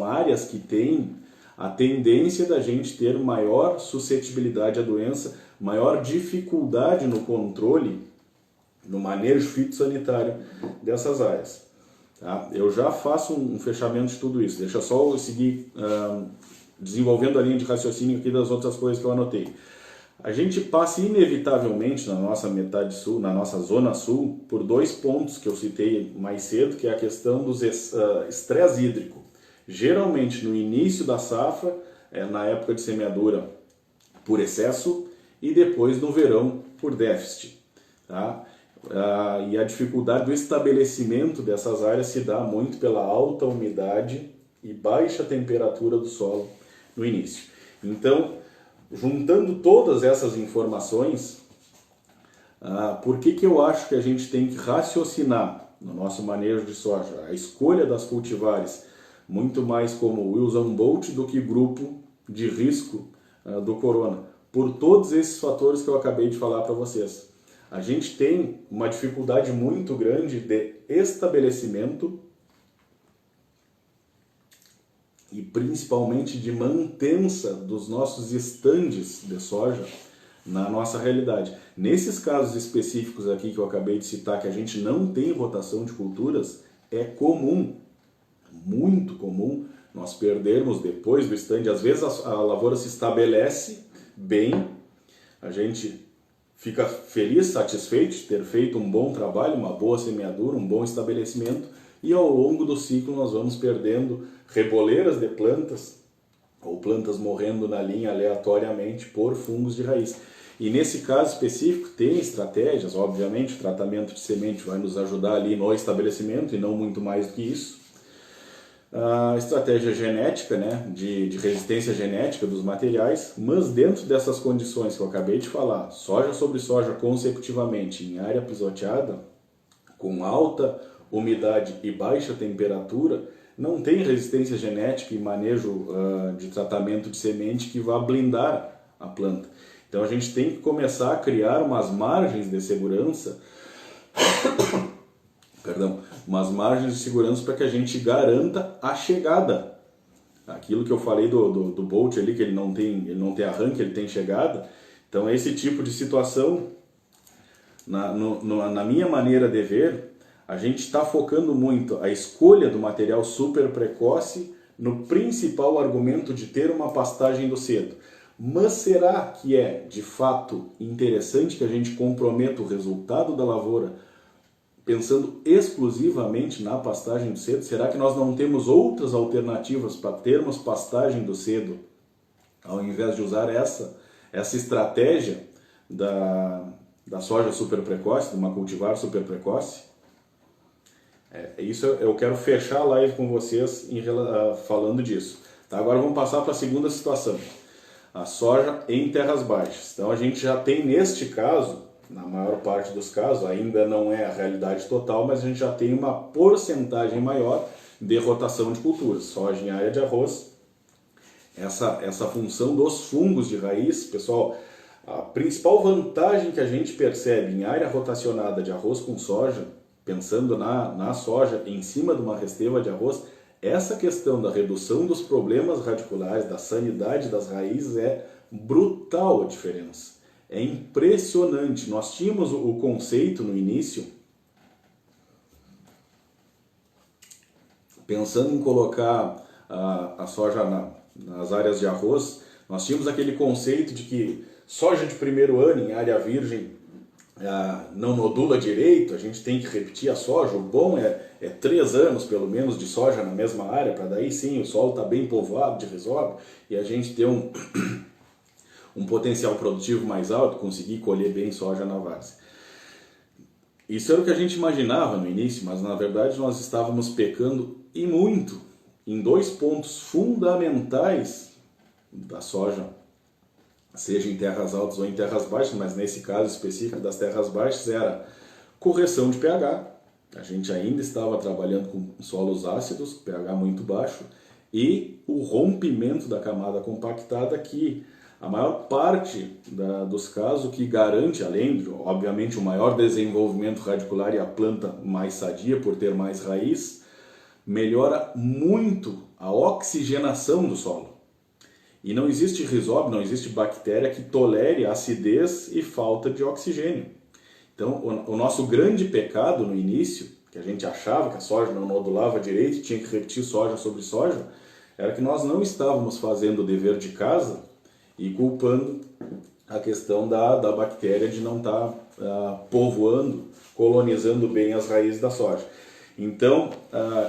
áreas que têm a tendência da gente ter maior suscetibilidade à doença, maior dificuldade no controle, no manejo fitossanitário dessas áreas. Tá? Eu já faço um fechamento de tudo isso, deixa só eu seguir desenvolvendo a linha de raciocínio aqui das outras coisas que eu anotei. A gente passa inevitavelmente na nossa metade sul, na nossa zona sul, por 2 pontos que eu citei mais cedo, que é a questão do estresse hídrico. Geralmente no início da safra, na época de semeadura por excesso e depois no verão por déficit. Tá? E a dificuldade do estabelecimento dessas áreas se dá muito pela alta umidade e baixa temperatura do solo no início. Então, juntando todas essas informações, por que eu acho que a gente tem que raciocinar no nosso manejo de soja a escolha das cultivares muito mais como Wilson Bolt do que grupo de risco do corona? Por todos esses fatores que eu acabei de falar para vocês. A gente tem uma dificuldade muito grande de estabelecimento e principalmente de mantença dos nossos estandes de soja na nossa realidade. Nesses casos específicos aqui que eu acabei de citar, que a gente não tem rotação de culturas, é comum, muito comum, nós perdermos depois do estande. Às vezes a lavoura se estabelece bem, a gente fica feliz, satisfeito de ter feito um bom trabalho, uma boa semeadura, um bom estabelecimento, e ao longo do ciclo nós vamos perdendo reboleiras de plantas ou plantas morrendo na linha aleatoriamente por fungos de raiz. E nesse caso específico tem estratégias, obviamente o tratamento de semente vai nos ajudar ali no estabelecimento e não muito mais do que isso. A estratégia genética, né, de resistência genética dos materiais, mas dentro dessas condições que eu acabei de falar, soja sobre soja consecutivamente em área pisoteada, com alta umidade e baixa temperatura, não tem resistência genética e manejo de tratamento de semente que vá blindar a planta. Então a gente tem que começar a criar umas margens de segurança umas margens de segurança para que a gente garanta a chegada. Aquilo que eu falei do Bolt ali, que ele não tem arranque, ele tem chegada. Então esse tipo de situação, na minha maneira de ver, a gente está focando muito a escolha do material super precoce no principal argumento de ter uma pastagem do cedo. Mas será que é de fato interessante que a gente comprometa o resultado da lavoura pensando exclusivamente na pastagem do cedo? Será que nós não temos outras alternativas para termos pastagem do cedo, ao invés de usar essa estratégia da soja super precoce, de uma cultivar super precoce? Isso eu quero fechar a live com vocês falando disso. Tá? Agora vamos passar para a segunda situação, a soja em terras baixas. Então a gente já tem neste caso, na maior parte dos casos, ainda não é a realidade total, mas a gente já tem uma porcentagem maior de rotação de culturas. Soja em área de arroz, essa função dos fungos de raiz, pessoal, a principal vantagem que a gente percebe em área rotacionada de arroz com soja, pensando na soja em cima de uma resteva de arroz, essa questão da redução dos problemas radiculares, da sanidade das raízes, é brutal a diferença. É impressionante. Nós tínhamos o conceito no início, pensando em colocar a soja nas áreas de arroz, nós tínhamos aquele conceito de que soja de primeiro ano em área virgem não nodula direito, a gente tem que repetir a soja. O bom é 3 anos pelo menos de soja na mesma área, para daí sim o solo está bem povoado de resorbo e a gente ter um potencial produtivo mais alto, conseguir colher bem soja na várzea. Isso era o que a gente imaginava no início, mas na verdade nós estávamos pecando e muito em 2 pontos fundamentais da soja, seja em terras altas ou em terras baixas, mas nesse caso específico das terras baixas era correção de pH. A gente ainda estava trabalhando com solos ácidos, pH muito baixo, e o rompimento da camada compactada, que a maior parte dos casos que garante, além de, obviamente, o maior desenvolvimento radicular e a planta mais sadia por ter mais raiz, melhora muito a oxigenação do solo. E não existe rizóbio, não existe bactéria que tolere acidez e falta de oxigênio. Então, o nosso grande pecado no início, que a gente achava que a soja não nodulava direito e tinha que repetir soja sobre soja, era que nós não estávamos fazendo o dever de casa e culpando a questão da bactéria de não estar povoando, colonizando bem as raízes da soja. Então,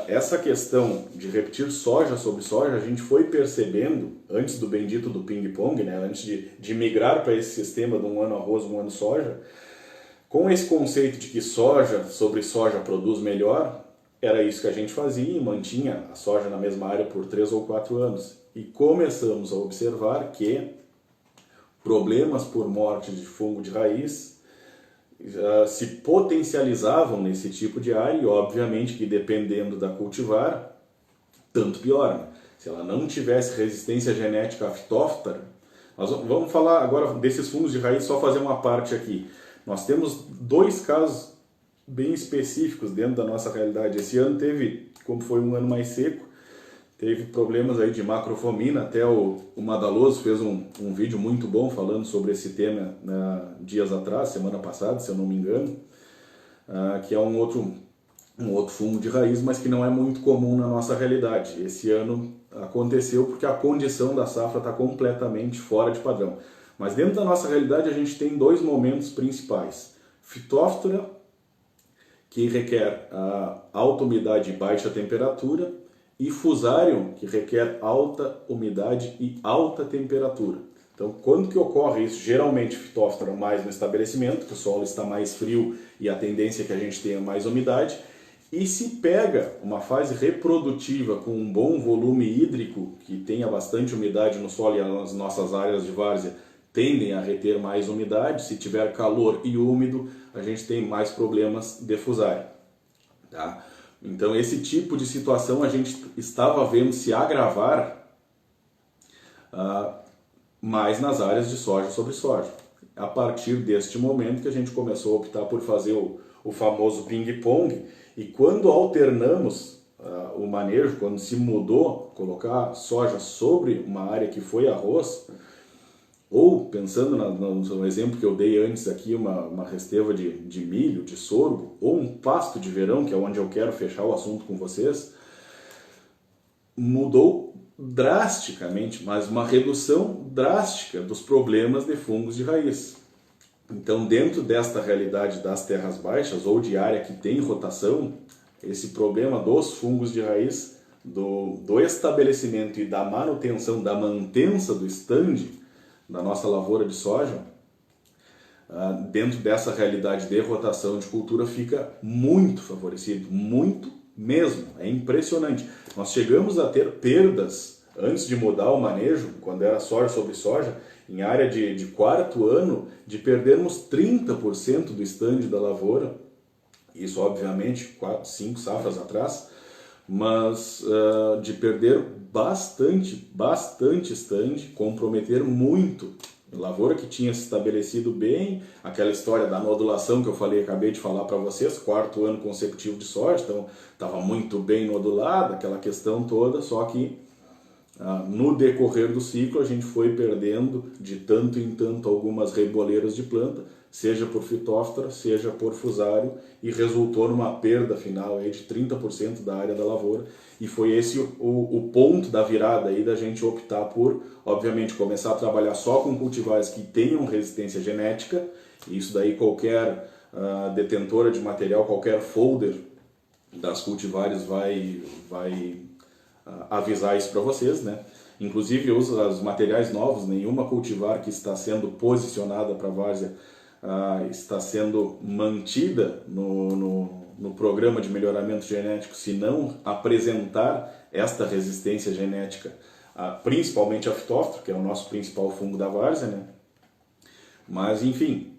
essa questão de repetir soja sobre soja, a gente foi percebendo, antes do bendito do ping-pong, né? Antes de migrar para esse sistema de um ano arroz, um ano soja, com esse conceito de que soja sobre soja produz melhor, era isso que a gente fazia e mantinha a soja na mesma área por 3 ou 4 anos. E começamos a observar que problemas por morte de fungo de raiz se potencializavam nesse tipo de área e obviamente que dependendo da cultivar, tanto pior. Né? Se ela não tivesse resistência genética à fitóftora, nós vamos falar agora desses fungos de raiz, só fazer uma parte aqui. Nós temos 2 casos bem específicos dentro da nossa realidade. Esse ano teve, como foi um ano mais seco, teve problemas aí de macrofomina, até o Madaloso fez um vídeo muito bom falando sobre esse tema, né, dias atrás, semana passada, se eu não me engano, que é um outro fungo de raiz, mas que não é muito comum na nossa realidade. Esse ano aconteceu porque a condição da safra está completamente fora de padrão. Mas dentro da nossa realidade a gente tem 2 momentos principais. Fitóftora, que requer alta umidade e baixa temperatura, e fusário, que requer alta umidade e alta temperatura. Então, quando que ocorre isso? Geralmente, fitóftora mais no estabelecimento, que o solo está mais frio e a tendência é que a gente tenha mais umidade. E se pega uma fase reprodutiva com um bom volume hídrico, que tenha bastante umidade no solo e as nossas áreas de várzea tendem a reter mais umidade, se tiver calor e úmido, a gente tem mais problemas de fusário. Tá? Então, esse tipo de situação a gente estava vendo se agravar mais nas áreas de soja sobre soja. A partir deste momento que a gente começou a optar por fazer o famoso ping-pong, e quando alternamos o manejo, quando se mudou, colocar soja sobre uma área que foi arroz, ou pensando no exemplo que eu dei antes aqui, uma resteva de milho, de sorgo, ou um pasto de verão, que é onde eu quero fechar o assunto com vocês, mudou drasticamente, mas uma redução drástica dos problemas de fungos de raiz. Então, dentro desta realidade das terras baixas, ou de área que tem rotação, esse problema dos fungos de raiz, do estabelecimento e da manutenção, da mantença do estande, da nossa lavoura de soja, dentro dessa realidade de rotação de cultura fica muito favorecido, muito mesmo, é impressionante. Nós chegamos a ter perdas antes de mudar o manejo, quando era soja sobre soja, em área de 4º ano, de perdermos 30% do estande da lavoura, isso obviamente 4, 5 safras atrás, mas de perder bastante estande, comprometer muito a lavoura que tinha se estabelecido bem, aquela história da nodulação que eu acabei de falar para vocês, 4º ano consecutivo de soja, então estava muito bem nodulada, aquela questão toda, só que no decorrer do ciclo a gente foi perdendo de tanto em tanto algumas reboleiras de planta, seja por fitóftora, seja por fusário, e resultou numa perda final aí de 30% da área da lavoura, e foi esse o ponto da virada aí da gente optar por, obviamente, começar a trabalhar só com cultivares que tenham resistência genética, e isso daí qualquer detentora de material, qualquer folder das cultivares vai avisar isso para vocês, né? Inclusive os materiais novos, nenhuma cultivar que está sendo posicionada para várzea está sendo mantida no programa de melhoramento genético se não apresentar esta resistência genética, principalmente a fitóftora, que é o nosso principal fungo da várzea, né? Mas enfim,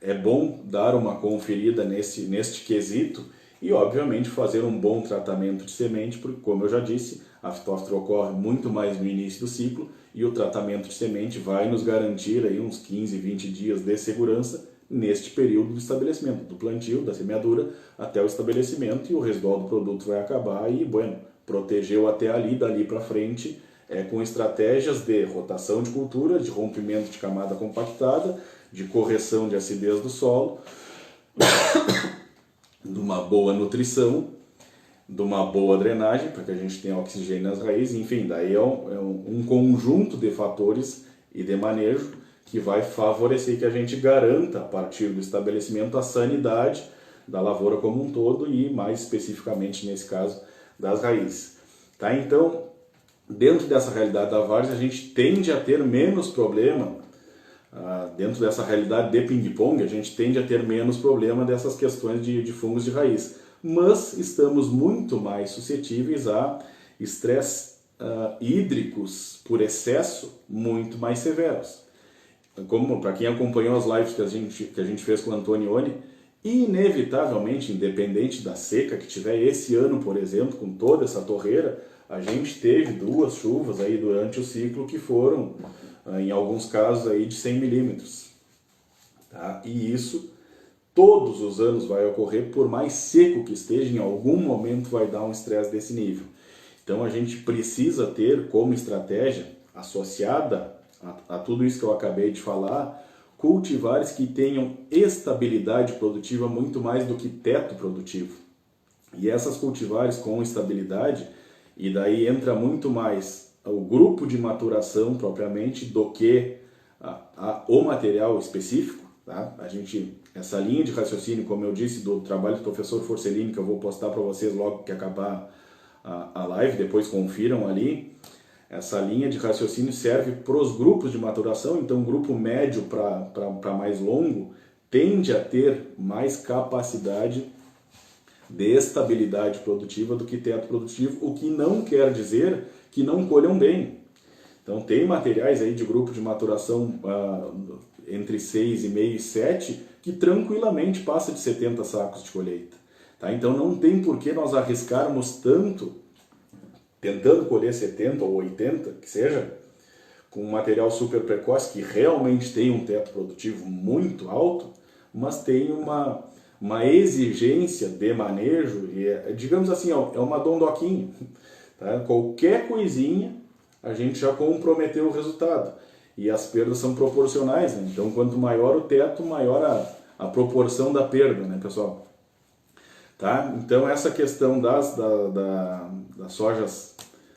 é bom dar uma conferida neste quesito e obviamente fazer um bom tratamento de semente, porque como eu já disse, a fitóftora ocorre muito mais no início do ciclo e o tratamento de semente vai nos garantir aí uns 15, 20 dias de segurança neste período do estabelecimento, do plantio, da semeadura até o estabelecimento, e o residual do produto vai acabar e, bueno, protegeu até ali, dali para frente, com estratégias de rotação de cultura, de rompimento de camada compactada, de correção de acidez do solo, de uma boa nutrição, de uma boa drenagem, para que a gente tenha oxigênio nas raízes, enfim, daí é um conjunto de fatores e de manejo que vai favorecer que a gente garanta, a partir do estabelecimento, a sanidade da lavoura como um todo e mais especificamente nesse caso das raízes. Tá? Então, dentro dessa realidade da várzea, a gente tende a ter menos problema, dentro dessa realidade de ping-pong, a gente tende a ter menos problema dessas questões de fungos de raiz. Mas estamos muito mais suscetíveis a estresse hídricos por excesso muito mais severos. Como para quem acompanhou as lives que a gente fez com o Antonioni, inevitavelmente, independente da seca que tiver esse ano, por exemplo, com toda essa torreira, a gente teve 2 chuvas aí durante o ciclo que foram, em alguns casos, aí de 100 milímetros. Tá? E isso todos os anos vai ocorrer, por mais seco que esteja, em algum momento vai dar um estresse desse nível. Então a gente precisa ter como estratégia associada a tudo isso que eu acabei de falar, cultivares que tenham estabilidade produtiva muito mais do que teto produtivo. E essas cultivares com estabilidade, e daí entra muito mais o grupo de maturação propriamente do que o material específico. Tá? Essa linha de raciocínio, como eu disse, do trabalho do professor Forcellini, que eu vou postar para vocês logo que acabar a live, depois confiram ali. Essa linha de raciocínio serve para os grupos de maturação, então um grupo médio para mais longo tende a ter mais capacidade de estabilidade produtiva do que teto produtivo, o que não quer dizer que não colham bem. Então tem materiais aí de grupo de maturação entre 6,5 e 7 que tranquilamente passa de 70 sacos de colheita. Tá? Então não tem por que nós arriscarmos tanto tentando colher 70 ou 80, que seja, com um material super precoce que realmente tem um teto produtivo muito alto, mas tem uma exigência de manejo, e digamos assim, é uma dondoquinha. Tá? Qualquer coisinha a gente já comprometeu o resultado. E as perdas são proporcionais, né? Então quanto maior o teto, maior a proporção da perda, né, pessoal? Tá? Então essa questão das sojas,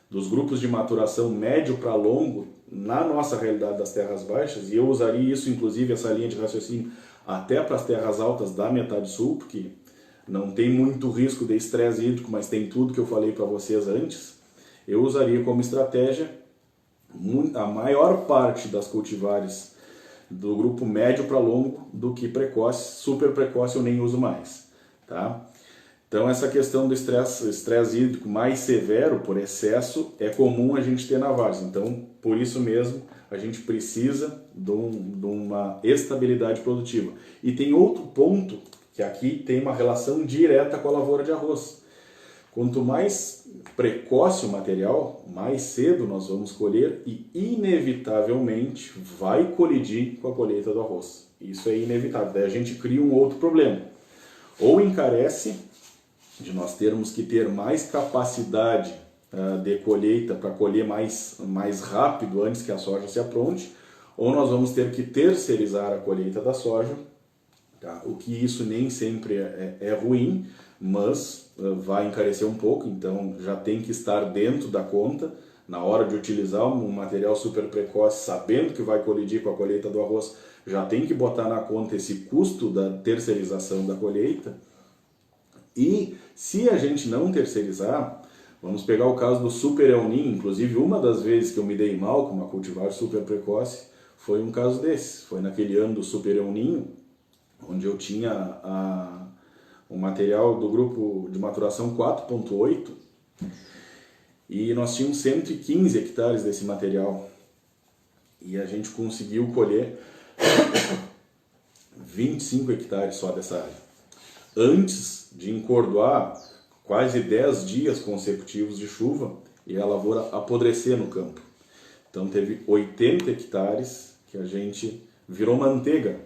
dos grupos de maturação médio para longo, na nossa realidade das terras baixas, e eu usaria isso, inclusive, essa linha de raciocínio, até para as terras altas da metade sul, porque não tem muito risco de estresse hídrico, mas tem tudo que eu falei para vocês antes, eu usaria como estratégia a maior parte das cultivares do grupo médio para longo do que precoce. Super precoce eu nem uso mais. Tá? Então essa questão do estresse hídrico mais severo por excesso é comum a gente ter na várzea. Então por isso mesmo a gente precisa de uma estabilidade produtiva. E tem outro ponto que aqui tem uma relação direta com a lavoura de arroz. Quanto mais precoce o material, mais cedo nós vamos colher e inevitavelmente vai colidir com a colheita do arroz. Isso é inevitável. Daí a gente cria um outro problema. Ou encarece de nós termos que ter mais capacidade de colheita para colher mais rápido antes que a soja se apronte, ou nós vamos ter que terceirizar a colheita da soja, tá? O que isso nem sempre é ruim, mas vai encarecer um pouco, então já tem que estar dentro da conta, na hora de utilizar um material super precoce, sabendo que vai colidir com a colheita do arroz, já tem que botar na conta esse custo da terceirização da colheita. E se a gente não terceirizar, vamos pegar o caso do Super El Ninho, inclusive uma das vezes que eu me dei mal com uma cultivar super precoce, foi um caso desse, foi naquele ano do Super El Ninho, onde eu tinha um material do grupo de maturação 4.8 e nós tínhamos 115 hectares desse material e a gente conseguiu colher 25 hectares só dessa área. Antes de encordoar quase 10 dias consecutivos de chuva e a lavoura apodrecer no campo. Então teve 80 hectares que a gente virou manteiga.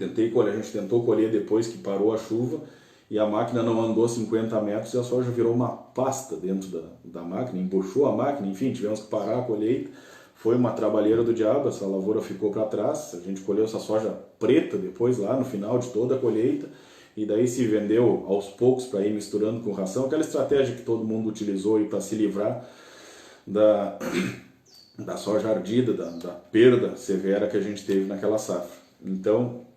A gente tentou colher depois que parou a chuva e a máquina não andou 50 metros e a soja virou uma pasta dentro da máquina, embuchou a máquina, enfim, tivemos que parar a colheita. Foi uma trabalheira do diabo, essa lavoura ficou para trás, a gente colheu essa soja preta depois lá no final de toda a colheita e daí se vendeu aos poucos para ir misturando com ração, aquela estratégia que todo mundo utilizou para se livrar da soja ardida, da perda severa que a gente teve naquela safra. Então,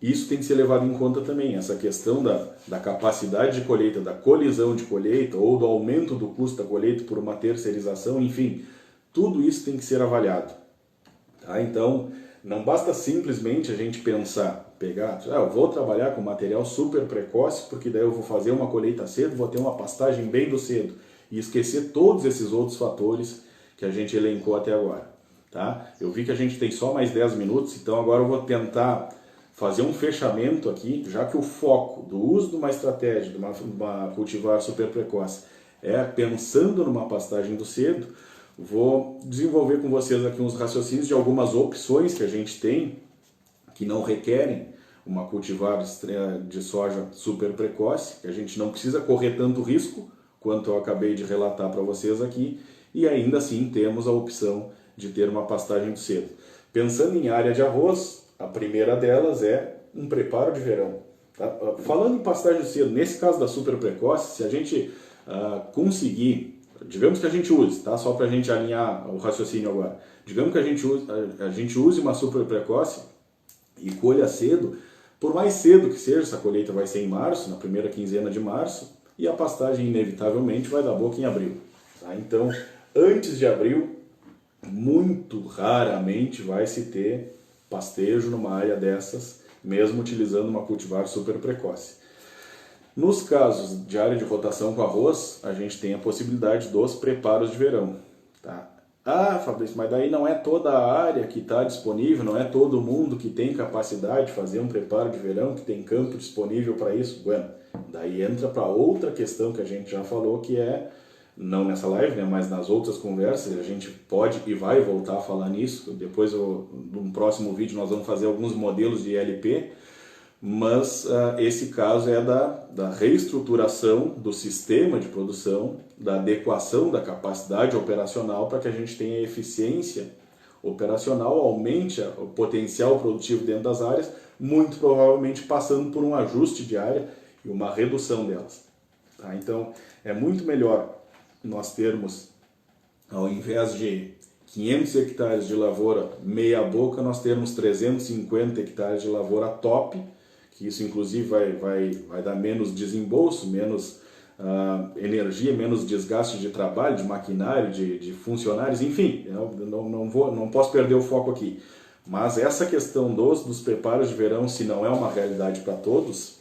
isso tem que ser levado em conta também, essa questão da capacidade de colheita, da colisão de colheita ou do aumento do custo da colheita por uma terceirização, enfim, tudo isso tem que ser avaliado. Tá? Então, não basta simplesmente a gente pensar, pegar, eu vou trabalhar com material super precoce porque daí eu vou fazer uma colheita cedo, vou ter uma pastagem bem do cedo e esquecer todos esses outros fatores que a gente elencou até agora. Tá? Eu vi que a gente tem só mais 10 minutos, então agora eu vou tentar fazer um fechamento aqui, já que o foco do uso de uma estratégia, de uma cultivar super precoce, é pensando numa pastagem do cedo. Vou desenvolver com vocês aqui uns raciocínios de algumas opções que a gente tem, que não requerem uma cultivar de soja super precoce, que a gente não precisa correr tanto risco, quanto eu acabei de relatar para vocês aqui, e ainda assim temos a opção de ter uma pastagem do cedo. Pensando em área de arroz, a primeira delas é um preparo de verão. Tá? Falando em pastagem do cedo, nesse caso da super precoce, se a gente conseguir, digamos que a gente use, tá? Só para a gente alinhar o raciocínio agora, digamos que a gente use uma super precoce e colha cedo, por mais cedo que seja, essa colheita vai ser em março, na primeira quinzena de março, e a pastagem inevitavelmente vai dar boca em abril. Tá? Então, antes de abril, muito raramente vai se ter pastejo numa área dessas, mesmo utilizando uma cultivar super precoce. Nos casos de área de rotação com arroz, a gente tem a possibilidade dos preparos de verão. Tá? Ah, Fabrício, mas daí não é toda a área que está disponível, não é todo mundo que tem capacidade de fazer um preparo de verão, que tem campo disponível para isso. Bueno, daí entra para outra questão que a gente já falou, que é, não nessa live, né, mas nas outras conversas, a gente pode e vai voltar a falar nisso. Depois, num próximo vídeo, nós vamos fazer alguns modelos de ILP, mas esse caso é da reestruturação do sistema de produção, da adequação da capacidade operacional para que a gente tenha eficiência operacional, aumente o potencial produtivo dentro das áreas, muito provavelmente passando por um ajuste de área e uma redução delas. Tá? Então, é muito melhor nós termos, ao invés de 500 hectares de lavoura meia boca, nós termos 350 hectares de lavoura top, que isso inclusive vai dar menos desembolso, menos energia, menos desgaste de trabalho, de maquinário, de funcionários, enfim, eu não posso perder o foco aqui. Mas essa questão dos preparos de verão, se não é uma realidade para todos,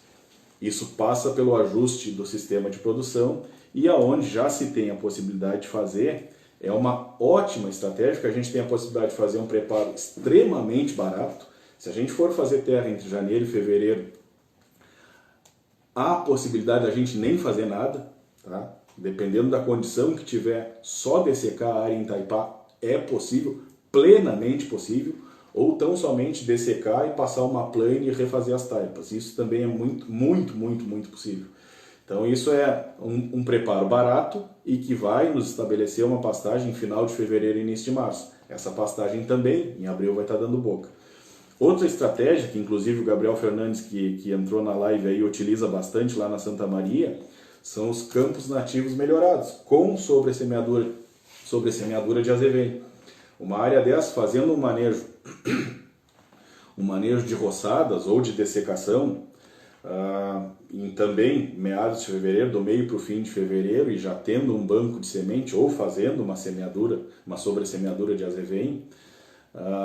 isso passa pelo ajuste do sistema de produção, e aonde já se tem a possibilidade de fazer, é uma ótima estratégia, que a gente tem a possibilidade de fazer um preparo extremamente barato. Se a gente for fazer terra entre janeiro e fevereiro, há a possibilidade da gente nem fazer nada, tá? Dependendo da condição que tiver, só dessecar a área em Itaipá é possível, plenamente possível, ou tão somente dessecar e passar uma plane e refazer as taipas. Isso também é muito possível. Então isso é um preparo barato e que vai nos estabelecer uma pastagem em final de fevereiro e início de março. Essa pastagem também, em abril, vai estar dando boca. Outra estratégia, que inclusive o Gabriel Fernandes, que entrou na live aí, utiliza bastante lá na Santa Maria, são os campos nativos melhorados, com sobressemeadura de azevém. Uma área dessa, fazendo um manejo de roçadas ou de dessecação, em também meados de fevereiro, do meio para o fim de fevereiro, e já tendo um banco de semente ou fazendo uma sobressemeadura de azevém,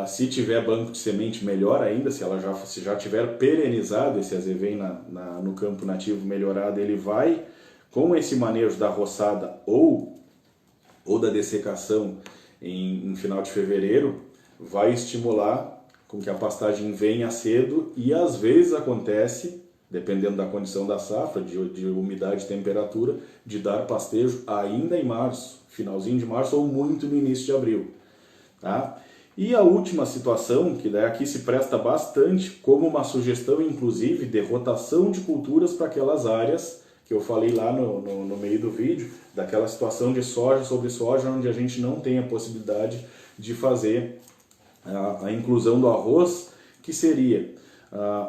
se tiver banco de semente, melhor ainda. Se já tiver perenizado esse azevém no campo nativo melhorado, ele vai, com esse manejo da roçada ou da dessecação em final de fevereiro, vai estimular com que a pastagem venha cedo, e às vezes acontece, dependendo da condição da safra, de umidade e temperatura, de dar pastejo ainda em março, finalzinho de março ou muito no início de abril. Tá? E a última situação, que daí aqui se presta bastante como uma sugestão, inclusive, de rotação de culturas para aquelas áreas que eu falei lá no meio do vídeo, daquela situação de soja sobre soja, onde a gente não tem a possibilidade de fazer a inclusão do arroz, que seria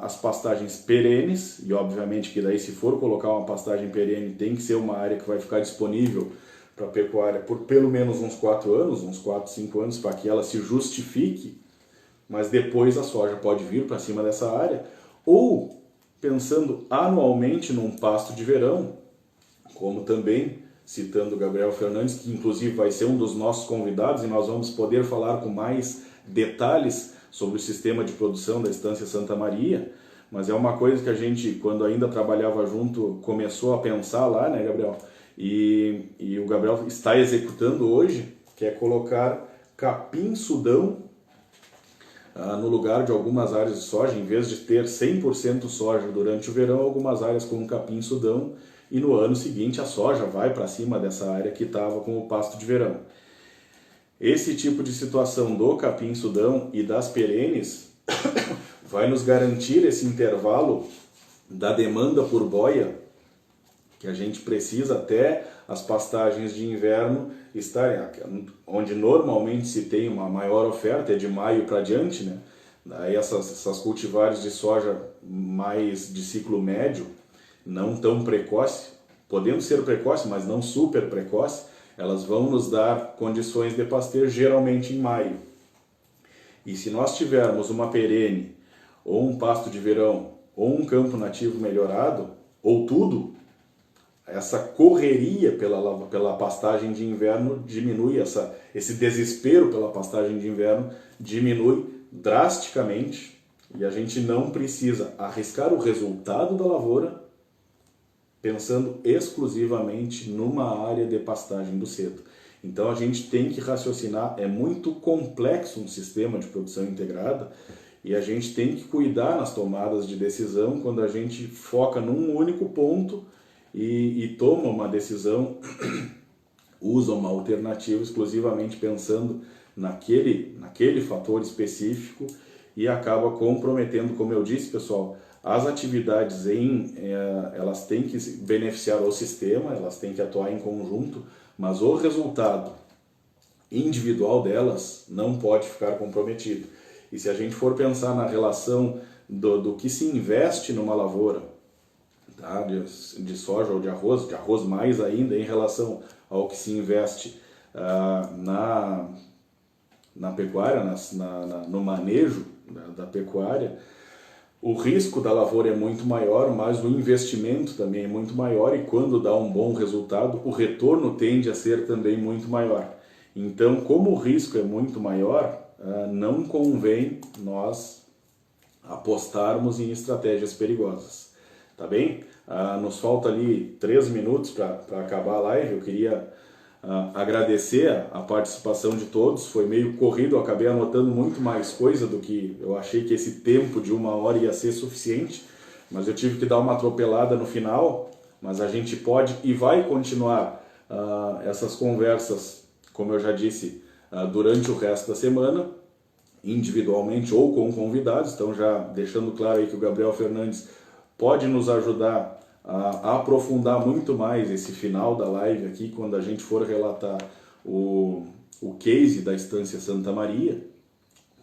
as pastagens perenes, e obviamente que daí, se for colocar uma pastagem perene, tem que ser uma área que vai ficar disponível para a pecuária por pelo menos uns 4 anos, uns 4, 5 anos, para que ela se justifique, mas depois a soja pode vir para cima dessa área, ou pensando anualmente num pasto de verão, como também citando o Gabriel Fernandes, que inclusive vai ser um dos nossos convidados, e nós vamos poder falar com mais detalhes sobre o sistema de produção da Estância Santa Maria, mas é uma coisa que a gente, quando ainda trabalhava junto, começou a pensar lá, né, Gabriel? E o Gabriel está executando hoje, que é colocar capim-sudão no lugar de algumas áreas de soja, em vez de ter 100% soja durante o verão, algumas áreas com capim-sudão, e no ano seguinte a soja vai para cima dessa área que estava com o pasto de verão. Esse tipo de situação do capim-sudão e das perenes vai nos garantir esse intervalo da demanda por boia que a gente precisa até as pastagens de inverno estarem, onde normalmente se tem uma maior oferta, é de maio para diante, né? Daí essas cultivares de soja mais de ciclo médio, não tão precoce, podendo ser precoce, mas não super precoce, elas vão nos dar condições de pastejo geralmente em maio. E se nós tivermos uma perene, ou um pasto de verão, ou um campo nativo melhorado, ou tudo, essa correria pela pastagem de inverno diminui, esse desespero pela pastagem de inverno diminui drasticamente, e a gente não precisa arriscar o resultado da lavoura pensando exclusivamente numa área de pastagem do cedo. Então a gente tem que raciocinar, é muito complexo um sistema de produção integrada, e a gente tem que cuidar nas tomadas de decisão quando a gente foca num único ponto e toma uma decisão, usa uma alternativa exclusivamente pensando naquele fator específico e acaba comprometendo, como eu disse, pessoal, as atividades elas têm que beneficiar o sistema, elas têm que atuar em conjunto, mas o resultado individual delas não pode ficar comprometido. E se a gente for pensar na relação do que se investe numa lavoura, tá, de soja ou de arroz mais ainda em relação ao que se investe na pecuária, no manejo da pecuária, o risco da lavoura é muito maior, mas o investimento também é muito maior, e quando dá um bom resultado, o retorno tende a ser também muito maior. Então, como o risco é muito maior, não convém nós apostarmos em estratégias perigosas, tá bem? Nos falta ali 3 minutos para acabar a live. Eu queria agradecer a participação de todos, foi meio corrido, eu acabei anotando muito mais coisa do que eu achei que esse tempo de 1 hora ia ser suficiente, mas eu tive que dar uma atropelada no final, mas a gente pode e vai continuar essas conversas, como eu já disse, durante o resto da semana, individualmente ou com convidados. Então já deixando claro aí que o Gabriel Fernandes pode nos ajudar a aprofundar muito mais esse final da live aqui, quando a gente for relatar o case da Estância Santa Maria,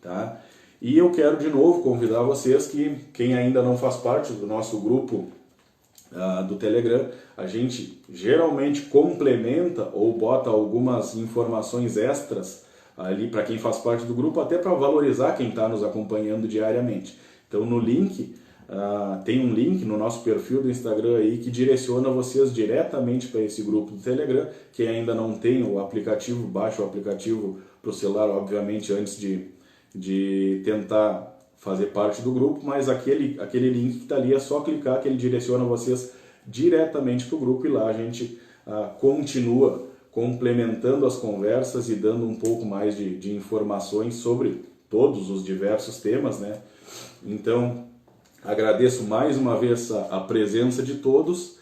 tá? E eu quero de novo convidar vocês que, quem ainda não faz parte do nosso grupo do Telegram, a gente geralmente complementa ou bota algumas informações extras ali para quem faz parte do grupo, até para valorizar quem está nos acompanhando diariamente. Então no link, tem um link no nosso perfil do Instagram aí que direciona vocês diretamente para esse grupo do Telegram. Quem ainda não tem o aplicativo, baixa o aplicativo para o celular, obviamente, antes de tentar fazer parte do grupo, mas aquele link que está ali é só clicar que ele direciona vocês diretamente para o grupo, e lá a gente continua complementando as conversas e dando um pouco mais de informações sobre todos os diversos temas, né? Então, agradeço mais uma vez a presença de todos.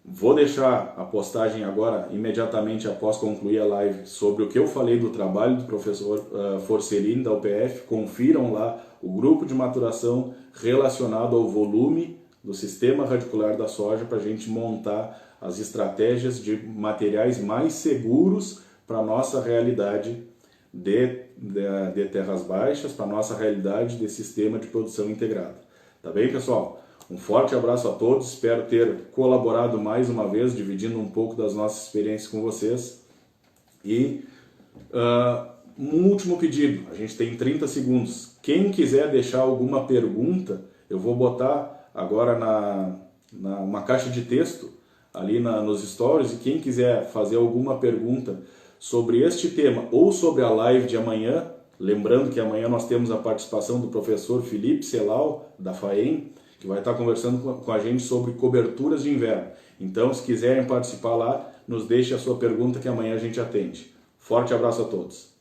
Vou deixar a postagem agora, imediatamente após concluir a live, sobre o que eu falei do trabalho do professor Forcelini, da UPF. Confiram lá o grupo de maturação relacionado ao volume do sistema radicular da soja, para a gente montar as estratégias de materiais mais seguros para a nossa realidade de terras baixas, para a nossa realidade de sistema de produção integrada. Tá bem, pessoal? Um forte abraço a todos, espero ter colaborado mais uma vez, dividindo um pouco das nossas experiências com vocês. E um último pedido, a gente tem 30 segundos. Quem quiser deixar alguma pergunta, eu vou botar agora uma caixa de texto ali nos stories, e quem quiser fazer alguma pergunta sobre este tema ou sobre a live de amanhã, lembrando que amanhã nós temos a participação do professor Felipe Celal, da FAEM, que vai estar conversando com a gente sobre coberturas de inverno. Então, se quiserem participar lá, nos deixe a sua pergunta que amanhã a gente atende. Forte abraço a todos.